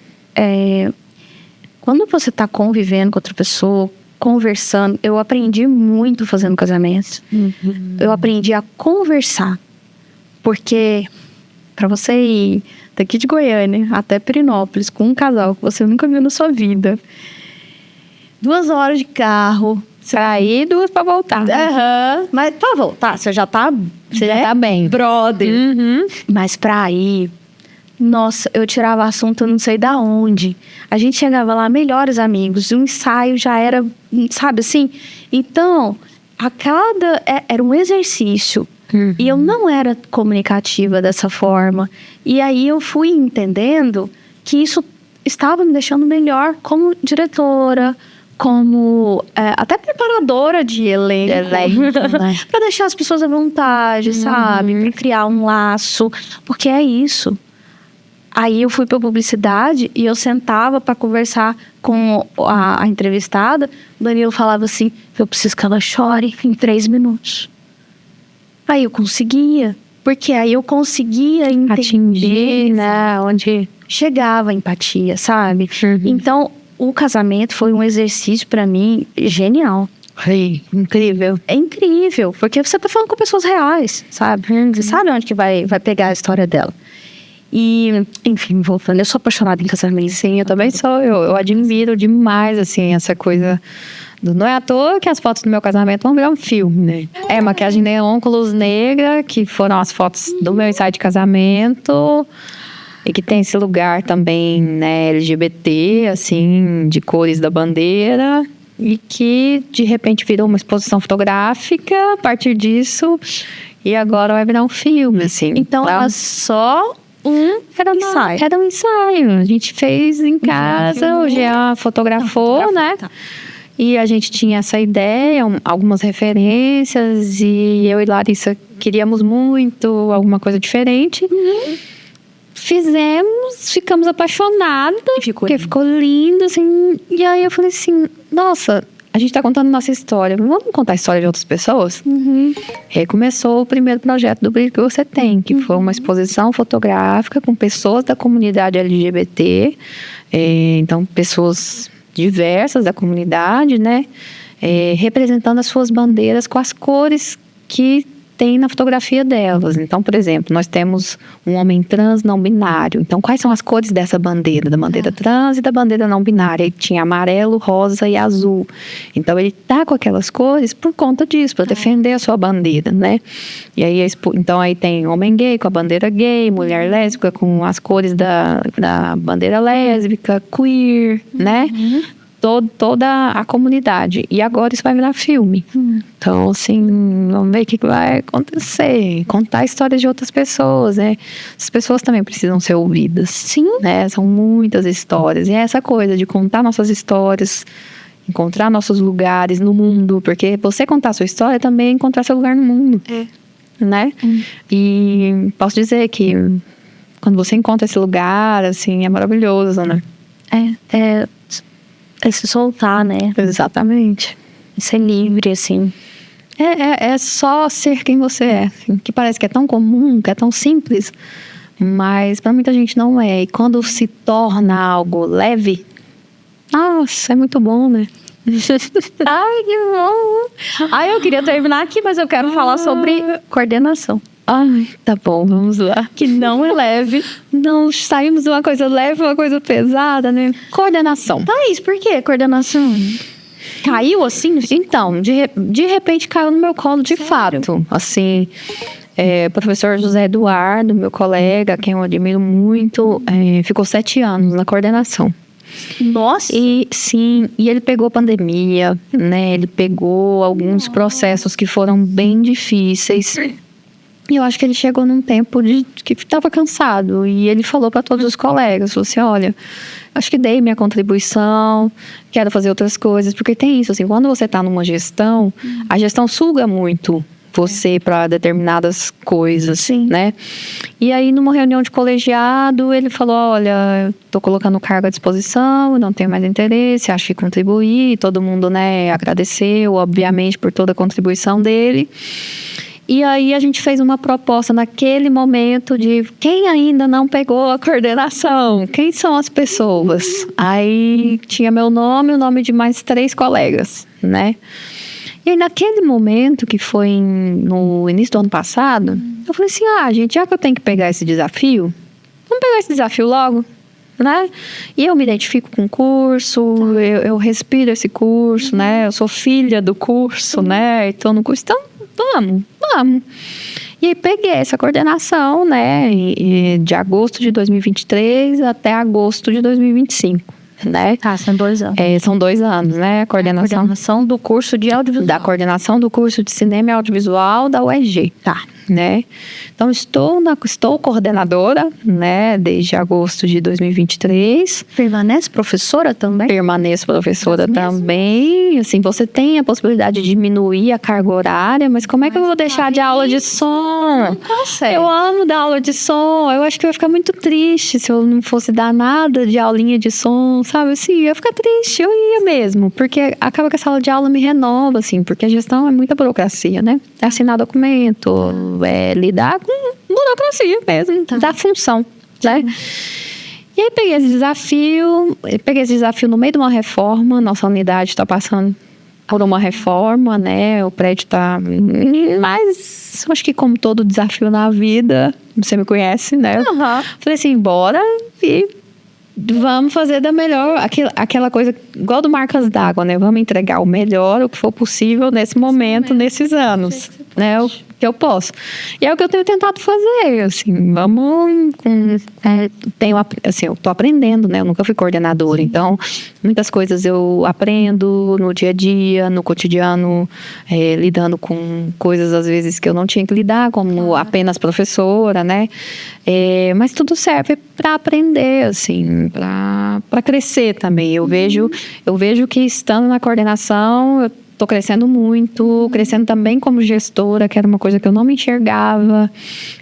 quando você tá convivendo com outra pessoa, conversando, eu aprendi muito fazendo casamento. Eu aprendi a conversar. Porque pra você ir daqui de Goiânia até Perinópolis com um casal que você nunca viu na sua vida, 2 horas de carro, Pra ir, 2 pra voltar. mas pra voltar, você já tá bem. Brother. Mas pra ir, nossa, eu tirava assunto eu não sei da onde. A gente chegava lá, melhores amigos. O ensaio já era, sabe assim? Então, era um exercício. E eu não era comunicativa dessa forma. E aí eu fui entendendo que isso estava me deixando melhor como diretora, como até preparadora de elenco, para deixar as pessoas à vontade, sabe? Para criar um laço, porque é isso. Aí eu fui para publicidade e eu sentava para conversar com a entrevistada. O Danilo falava assim: eu preciso que ela chore em 3 minutos. Aí eu conseguia, porque aí eu conseguia entender, atingir, né? Onde chegava a empatia, sabe? Então, o casamento foi um exercício para mim genial. Incrível. É incrível, porque você tá falando com pessoas reais, sabe? Você sabe onde que vai pegar a história dela. E, enfim, voltando, eu sou apaixonada em casamento. Sim, eu também sou. Eu admiro demais, assim, essa coisa. Não é à toa que as fotos do meu casamento vão virar um filme, né? Maquiagem neon com luz negra, que foram as fotos do meu ensaio de casamento. E que tem esse lugar também, né, LGBT, assim, de cores da bandeira. E que, de repente, virou uma exposição fotográfica a partir disso. E agora vai virar um filme, assim. Então, era só ensaio. Era um ensaio. A gente fez em casa, o Jean fotografou, né? E a gente tinha essa ideia, algumas referências. E eu e Larissa, queríamos muito alguma coisa diferente. Fizemos, ficamos apaixonadas, porque ficou lindo, assim. E aí eu falei assim, nossa, a gente tá contando nossa história, vamos contar a história de outras pessoas? E aí começou o primeiro projeto do Brilho que Você Tem, que foi uma exposição fotográfica com pessoas da comunidade LGBT, então pessoas diversas da comunidade, né? Representando as suas bandeiras com as cores que tem na fotografia delas. Então, por exemplo, nós temos um homem trans não binário. Então, quais são as cores dessa bandeira? Da bandeira trans e da bandeira não binária. Ele tinha amarelo, rosa e azul. Então, ele tá com aquelas cores por conta disso, para defender a sua bandeira, né? E aí, então, aí tem homem gay com a bandeira gay, mulher lésbica com as cores da bandeira lésbica, queer, né? Toda a comunidade. E agora isso vai virar filme. Então, assim, vamos ver o que vai acontecer. Contar histórias de outras pessoas, né? As pessoas também precisam ser ouvidas. Sim. Né? São muitas histórias. E é essa coisa de contar nossas histórias, encontrar nossos lugares no mundo. Porque você contar a sua história também é encontrar seu lugar no mundo. Né? E posso dizer que quando você encontra esse lugar, assim, é maravilhoso, né? É se soltar, né? Exatamente. Ser livre, assim. É só ser quem você é. Assim, que parece que é tão comum, que é tão simples. Mas para muita gente não é. E quando se torna algo leve, nossa, é muito bom, né? Ai, que bom! Ai, eu queria terminar aqui, mas eu quero falar sobre coordenação. Ai, tá bom, vamos lá. Que não é leve. Não, saímos de uma coisa leve, uma coisa pesada, né? Coordenação. Thaís, por que coordenação? Caiu assim? Então, de repente caiu no meu colo de fato. Assim, o professor José Eduardo, meu colega, quem eu admiro muito, ficou 7 anos na coordenação. Nossa! E ele pegou pandemia, né? Ele pegou alguns processos que foram bem difíceis. E eu acho que ele chegou num tempo que estava cansado. E ele falou para todos os colegas, falou assim, olha, acho que dei minha contribuição, quero fazer outras coisas. Porque tem isso, assim, quando você está numa gestão, a gestão suga muito você para determinadas coisas, né? E aí, numa reunião de colegiado, ele falou, olha, estou colocando o cargo à disposição, não tenho mais interesse, acho que contribuí. Todo mundo, né, agradeceu, obviamente, por toda a contribuição dele. E aí a gente fez uma proposta naquele momento de quem ainda não pegou a coordenação, quem são as pessoas? Aí tinha meu nome e o nome de mais 3 colegas, né? E aí naquele momento, que foi no início do ano passado, eu falei assim, gente, já que eu tenho que pegar esse desafio, vamos pegar esse desafio logo, né? E eu me identifico com o curso, eu respiro esse curso, né? Eu sou filha do curso, né? Estou no curso, então vamos. E aí peguei essa coordenação, né, de agosto de 2023 até agosto de 2025, né? Tá, são 2 anos. São 2 anos, né? Coordenação do curso de audiovisual. Da coordenação do curso de cinema e audiovisual da UEG. Tá. Né? Então, estou coordenadora, né, desde agosto de 2023. Permanece professora também? Permaneço professora também. Assim, você tem a possibilidade de diminuir a carga horária, mas como é que eu vou deixar de aula de som? Não consegue. Eu amo dar aula de som. Eu acho que eu ia ficar muito triste se eu não fosse dar nada de aulinha de som, sabe? Assim, eu ia ficar triste, eu ia mesmo. Porque acaba que essa aula de aula me renova, assim, porque a gestão é muita burocracia, né? É assinar documento, lidar com burocracia mesmo, da função, né? E aí peguei esse desafio no meio de uma reforma. Nossa unidade está passando por uma reforma, né? O prédio está... Mas acho que como todo desafio na vida, você me conhece, né? Falei assim, bora e vamos fazer da melhor, aquela coisa igual do Marcas d'Água, né? Vamos entregar o melhor, o que for possível nesse momento, nesses anos, né? O que eu posso. E é o que eu tenho tentado fazer, assim, eu tô aprendendo, né? Eu nunca fui coordenadora, então muitas coisas eu aprendo no dia a dia, no cotidiano, lidando com coisas às vezes que eu não tinha que lidar, como apenas professora, né? Mas tudo serve para aprender, assim, para crescer também. Eu vejo que estando na coordenação, eu estou crescendo muito, crescendo também como gestora, que era uma coisa que eu não me enxergava.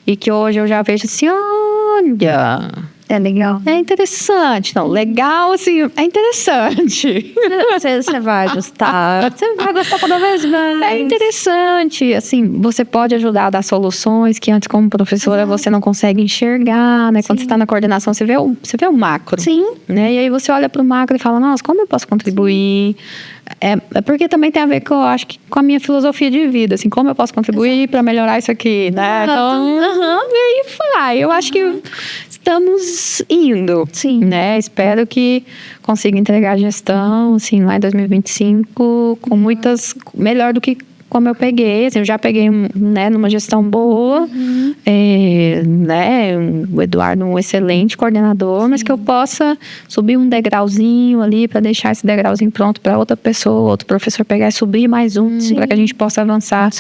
E que hoje eu já vejo assim, olha... É legal. É interessante. Não, legal, assim, é interessante. Você vai gostar. Você vai gostar cada vez mais. É interessante. Assim, você pode ajudar a dar soluções que antes, como professora, você não consegue enxergar, né? Quando você está na coordenação, você vê o macro. Sim. Né? E aí você olha para o macro e fala, nossa, como eu posso contribuir? É porque também tem a ver com, eu acho que com a minha filosofia de vida, assim, como eu posso contribuir para melhorar isso aqui, né? Então, e aí vai. Eu acho que estamos indo, Sim. né? Espero que consiga entregar a gestão, assim, lá em 2025, com muitas, melhor do que como eu peguei, assim, eu já peguei, né, numa gestão boa, né, o Eduardo um excelente coordenador, mas que eu possa subir um degrauzinho ali para deixar esse degrauzinho pronto para outra pessoa, outro professor pegar e subir mais um, para que a gente possa avançar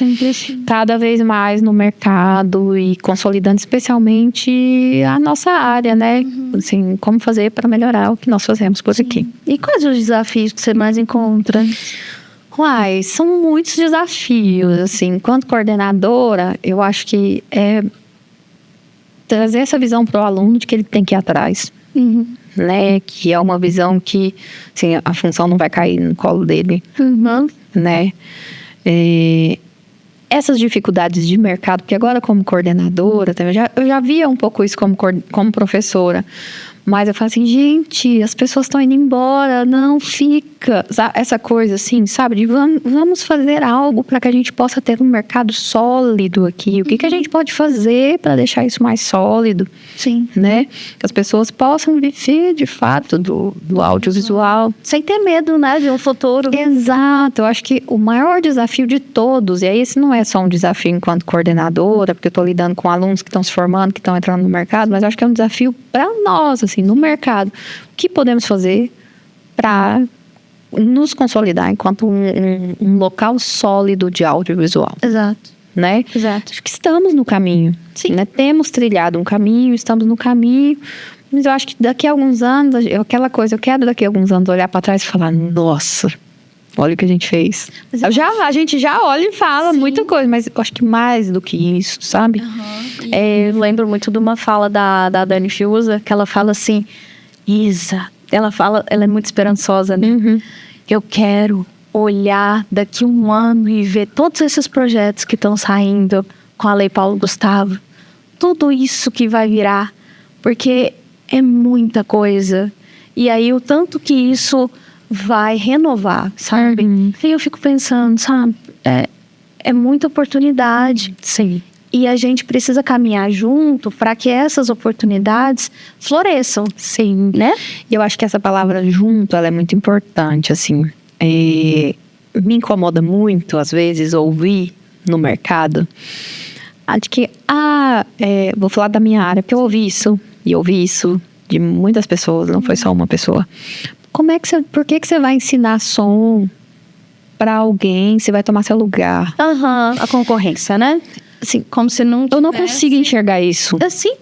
cada vez mais no mercado e consolidando especialmente a nossa área, né, assim, como fazer para melhorar o que nós fazemos por aqui. E quais os desafios que você mais encontra? Uai, são muitos desafios, assim, enquanto coordenadora, eu acho que é trazer essa visão para o aluno de que ele tem que ir atrás, né, que é uma visão que, assim, a função não vai cair no colo dele, né, essas dificuldades de mercado, porque agora como coordenadora, eu já via um pouco isso como professora, mas eu falo assim, gente, as pessoas estão indo embora, não fica. Essa coisa assim, sabe? De vamos fazer algo para que a gente possa ter um mercado sólido aqui. O que a gente pode fazer para deixar isso mais sólido? Sim. Né? Que as pessoas possam viver, de fato, do audiovisual. Sem ter medo, né, de um futuro. Exato. Eu acho que o maior desafio de todos, e aí esse não é só um desafio enquanto coordenadora, porque eu estou lidando com alunos que estão se formando, que estão entrando no mercado, mas eu acho que é um desafio para nós, assim, no mercado. O que podemos fazer para nos consolidar enquanto um local sólido de audiovisual? Exato. Né? Exato. Acho que estamos no caminho. Sim. Né? Temos trilhado um caminho, estamos no caminho. Mas eu acho que daqui a alguns anos, eu quero daqui a alguns anos olhar para trás e falar, nossa, olha o que a gente fez. A gente já olha e fala muita coisa, mas eu acho que mais do que isso, sabe? Eu lembro muito de uma fala da Dani Fiuza, que ela fala assim, Isa, ela é muito esperançosa, né? Eu quero olhar daqui um ano e ver todos esses projetos que estão saindo com a Lei Paulo Gustavo, tudo isso que vai virar, porque é muita coisa. E aí o tanto que isso vai renovar, sabe? E eu fico pensando, sabe? É muita oportunidade. Sim. E a gente precisa caminhar junto para que essas oportunidades floresçam. Sim. Né? E eu acho que essa palavra junto, ela é muito importante, assim. Me incomoda muito, às vezes, ouvir no mercado de que, vou falar da minha área, porque eu ouvi isso de muitas pessoas, não foi só uma pessoa. Por que você vai ensinar som para alguém, você vai tomar seu lugar? A concorrência, né? Assim, como se não tivesse... Eu não consigo enxergar isso. Assim?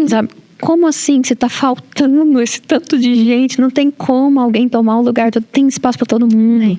Sabe? Como assim que você tá faltando esse tanto de gente? Não tem como alguém tomar um lugar, tem espaço para todo mundo.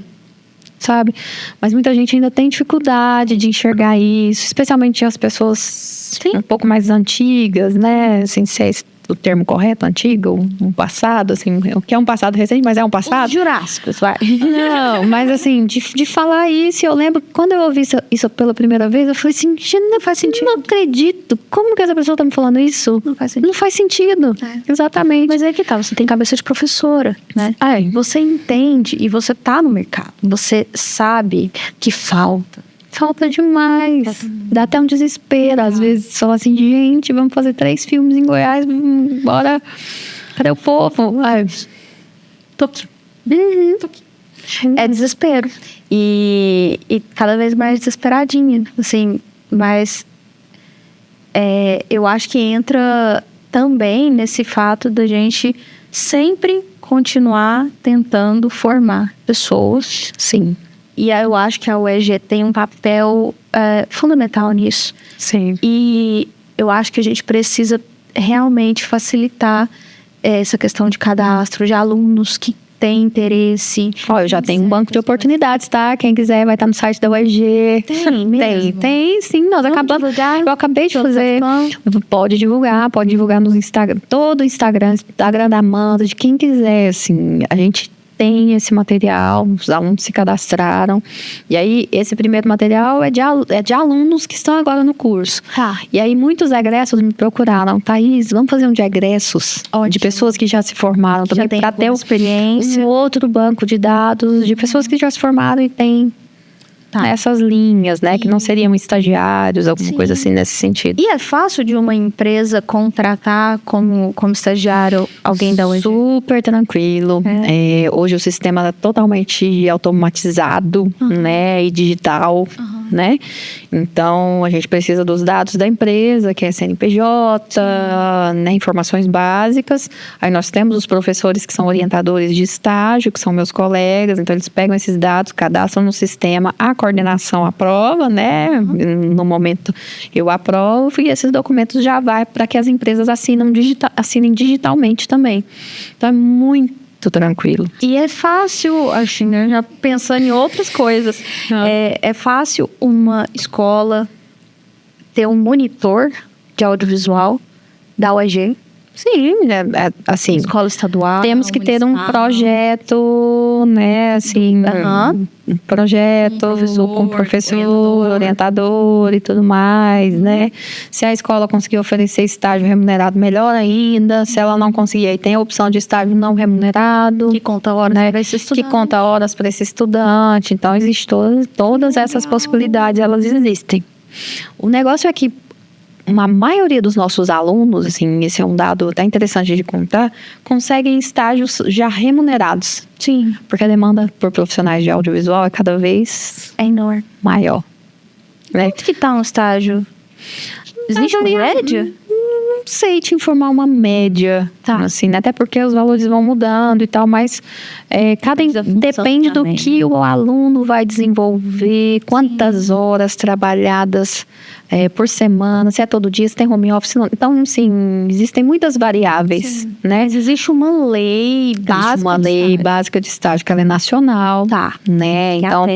Sabe? Mas muita gente ainda tem dificuldade de enxergar isso, especialmente as pessoas um pouco mais antigas, né? Assim, se é o termo correto, antigo, um passado, assim, o que é um passado recente, mas é um passado. Os jurássicos, vai. Não, mas assim, de falar isso, eu lembro, quando eu ouvi isso pela primeira vez, eu falei assim, não faz sentido. Não acredito. Como que essa pessoa tá me falando isso? Não faz sentido. Não faz sentido. Exatamente. Mas aí que tá, você tem cabeça de professora, né? Você entende e você tá no mercado. Você sabe que falta demais. Dá até um desespero, às vezes. Falar assim, gente, vamos fazer 3 filmes em Goiás, bora. Cadê o povo? Tô aqui. Tô aqui. É desespero. E cada vez mais desesperadinha, assim. Mas eu acho que entra também nesse fato da gente sempre continuar tentando formar pessoas. Sim. E eu acho que a UEG tem um papel fundamental nisso. Sim. E eu acho que a gente precisa realmente facilitar essa questão de cadastro de alunos que tem interesse. Ó, eu já tenho um banco de oportunidades, tá? Quem quiser vai estar no site da UEG. Tem mesmo? Tem, sim. Nós acabamos. Eu acabei de fazer. Pode divulgar no Instagram. Todo o Instagram da Amanda, de quem quiser, assim. A gente tem esse material, os alunos se cadastraram. E aí, esse primeiro material é de alunos que estão agora no curso. Tá. E aí, muitos egressos me procuraram. Thaís, vamos fazer um de egressos? Ótimo. De pessoas que já se formaram também, Já tem para ter experiência. um outro banco de dados de pessoas que já se formaram e têm essas linhas, né? Que não seriam estagiários, alguma coisa assim nesse sentido. E é fácil de uma empresa contratar como estagiário alguém da UEG? Super tranquilo. Hoje o sistema é totalmente automatizado, né? E digital, né? Então, a gente precisa dos dados da empresa, que é CNPJ, né? Informações básicas. Aí nós temos os professores que são orientadores de estágio, que são meus colegas. Então, eles pegam esses dados, cadastram no sistema, a coordenação aprova, né? No momento eu aprovo e esses documentos já vai para que as empresas assinem digitalmente também. Então é muito tranquilo. E é fácil, assim, né? Já pensando em outras coisas, é fácil uma escola ter um monitor de audiovisual da UEG? Sim, assim, Escola estadual. temos que ter um projeto, né, assim, um projeto com professor, orientador e tudo mais, né? Se a escola conseguir oferecer estágio remunerado, melhor ainda. Se ela não conseguir, aí tem a opção de estágio não remunerado. Que conta horas, né? para esse estudante. Que conta horas para esse estudante. Então, existem todas essas possibilidades, elas existem. O negócio é que uma maioria dos nossos alunos, assim, esse é um dado até interessante de contar, conseguem estágios já remunerados. Sim. Porque a demanda por profissionais de audiovisual é cada vez enorme. Maior. Né? Quanto que tá um estágio? Existe uma média? Não sei te informar uma média, assim, né? Até porque os valores vão mudando e tal, mas depende do que o aluno vai desenvolver, quantas horas trabalhadas por semana, se é todo dia, se tem home office. Não. Então, assim, existem muitas variáveis, né? Mas existe uma lei básica de estágio, que ela é nacional, né? Então,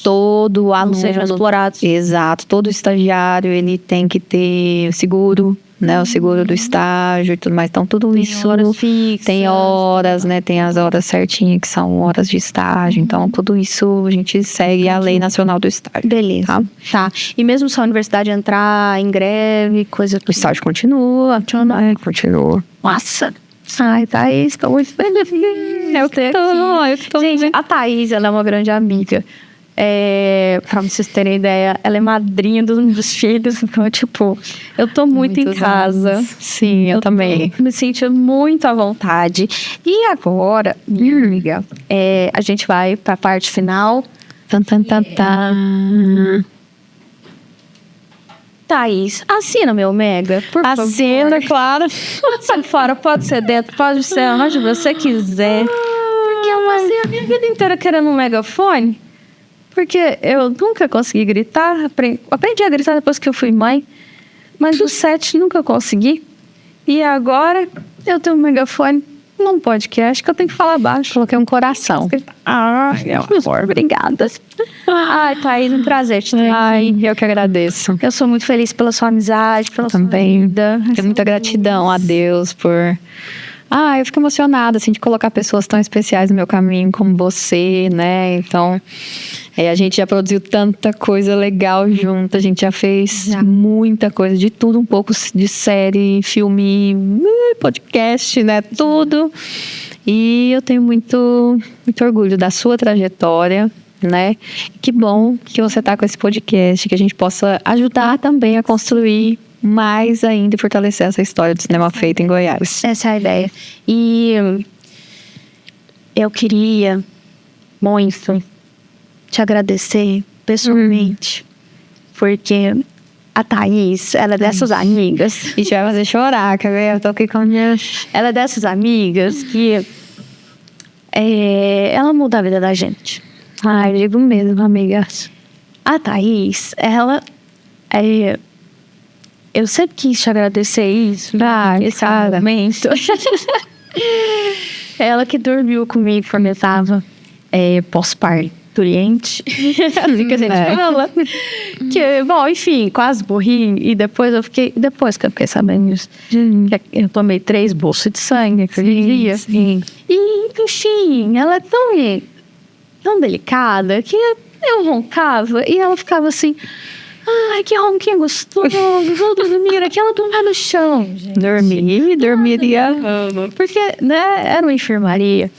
todo aluno... Não sejam explorados. Exato. Todo estagiário, ele tem que ter seguro, né? O seguro do estágio e tudo mais. Então, tudo isso... Horas fixas. Tem horas, né? Tem as horas certinhas, que são horas de estágio. Então, tudo isso a gente segue a Lei Nacional do Estágio. Beleza. Tá. E mesmo se a universidade entrar em greve, coisa... O estágio continua. Continua. Nossa! Ai, Thaís, estou muito feliz. Eu tô. Gente, a Thaís, ela é uma grande amiga. Pra vocês terem ideia, ela é madrinha dos filhos, então, tipo, eu tô muito em casa. Anos. Sim, eu também. Me senti muito à vontade. E agora, minha amiga, a gente vai pra parte final. Thaís, assina meu Mega, por favor. Assina, claro. Pode ser fora, pode ser dentro, pode ser onde você quiser. Porque eu passei a minha vida inteira querendo um megafone. Porque eu nunca consegui gritar. Aprendi a gritar depois que eu fui mãe. Mas do 7 nunca consegui. E agora eu tenho um megafone num podcast que eu tenho que falar baixo. Coloquei um coração. Obrigada. Ai, Thaís, um prazer te ter. Ai, eu que agradeço. Eu sou muito feliz pela sua amizade, pela sua vida. Tenho muita gratidão a Deus por... eu fico emocionada, assim, de colocar pessoas tão especiais no meu caminho como você, né? Então, a gente já produziu tanta coisa legal junto, a gente já fez muita coisa, de tudo um pouco, de série, filme, podcast, né? Tudo. E eu tenho muito, muito orgulho da sua trajetória, né? Que bom que você está com esse podcast, que a gente possa ajudar também a construir mais ainda e fortalecer essa história do cinema feito em Goiás. Essa é a ideia. E eu queria muito te agradecer pessoalmente, porque a Thaís, ela é dessas amigas. E vai fazer chorar, quer ver? Eu tô aqui com a minha... Ela é dessas amigas que ela muda a vida da gente. Eu digo mesmo, amiga. A Thaís, ela eu sempre quis te agradecer isso. Esse momento. Ela que dormiu comigo quando eu tava pós-parturiente. Assim que a gente fala. Que, bom, enfim, quase morri. E depois que eu fiquei sabendo disso, eu tomei 3 bolsas de sangue aquele dia. Sim. E, enfim, ela é tão delicada que eu roncava e ela ficava assim... Ai, que ronquinho gostoso, vou dormir aqui. Ela dormia no chão, gente. Dormiria. Porque, né, era uma enfermaria.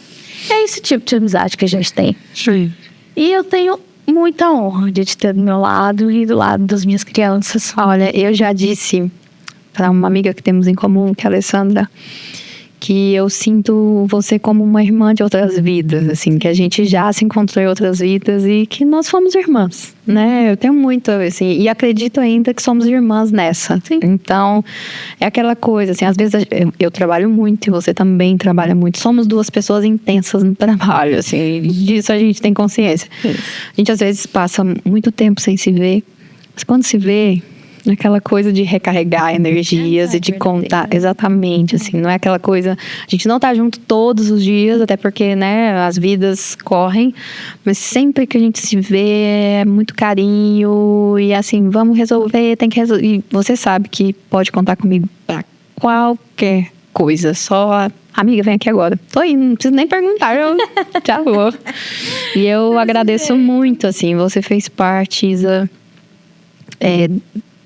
É esse tipo de amizade que a gente tem. Sim. E eu tenho muita honra de te ter do meu lado e do lado das minhas crianças. Olha, eu já disse para uma amiga que temos em comum, que é a Alessandra, que eu sinto você como uma irmã de outras vidas, assim, que a gente já se encontrou em outras vidas e que nós fomos irmãs, né? Eu tenho muito, assim, e acredito ainda que somos irmãs nessa. Sim. Então, é aquela coisa, assim, às vezes eu trabalho muito e você também trabalha muito. Somos 2 pessoas intensas no trabalho, assim, disso a gente tem consciência. Isso. A gente às vezes passa muito tempo sem se ver, mas quando se vê, aquela coisa de recarregar energias e de contar, exatamente, assim, não é aquela coisa, a gente não tá junto todos os dias, até porque, né, as vidas correm, mas sempre que a gente se vê é muito carinho e assim, vamos resolver, tem que resolver, e você sabe que pode contar comigo pra qualquer coisa, só amiga, vem aqui agora. Tô indo, não preciso nem perguntar, eu já vou. E eu agradeço muito, assim, você fez parte, Isa,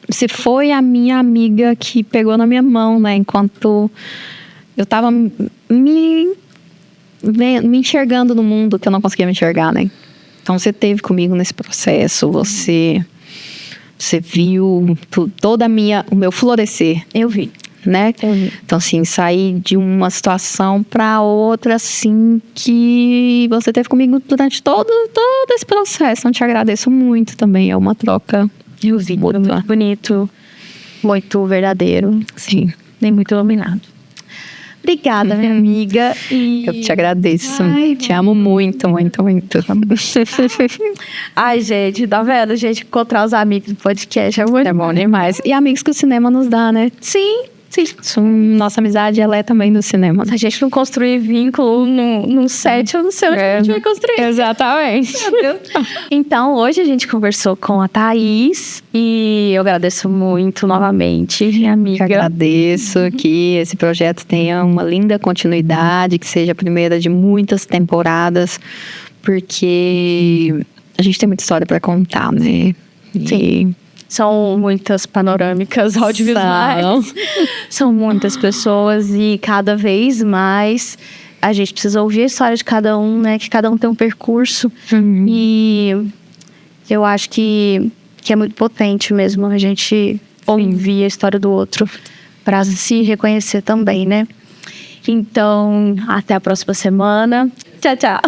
você foi a minha amiga que pegou na minha mão, né? Enquanto eu tava me enxergando no mundo que eu não conseguia me enxergar, né? Então, você esteve comigo nesse processo. Você viu todo o meu florescer. Eu vi. Né? Então, assim, sair de uma situação para outra, assim, que você esteve comigo durante todo esse processo. Então, te agradeço muito também. É uma troca. Eu vi, muito bonito, muito verdadeiro. Sim. Nem muito iluminado. Obrigada, minha amiga. E... eu te agradeço. Te amo muito, muito, muito. Ai, gente, tá vendo? Gente, encontrar os amigos do podcast é muito bom demais. E amigos que o cinema nos dá, né? Sim. Nossa amizade, ela é também do cinema. Se a gente não construir vínculo num set, eu não sei onde a gente vai construir. Exatamente. Então, hoje a gente conversou com a Thaís e eu agradeço muito novamente, minha amiga. Eu agradeço que esse projeto tenha uma linda continuidade, que seja a primeira de muitas temporadas, porque a gente tem muita história para contar, né? Sim. São muitas panorâmicas audiovisuais. São muitas pessoas e cada vez mais a gente precisa ouvir a história de cada um, né? Que cada um tem um percurso. E eu acho que é muito potente mesmo a gente ouvir a história do outro para se reconhecer também, né? Então, até a próxima semana. Tchau, tchau.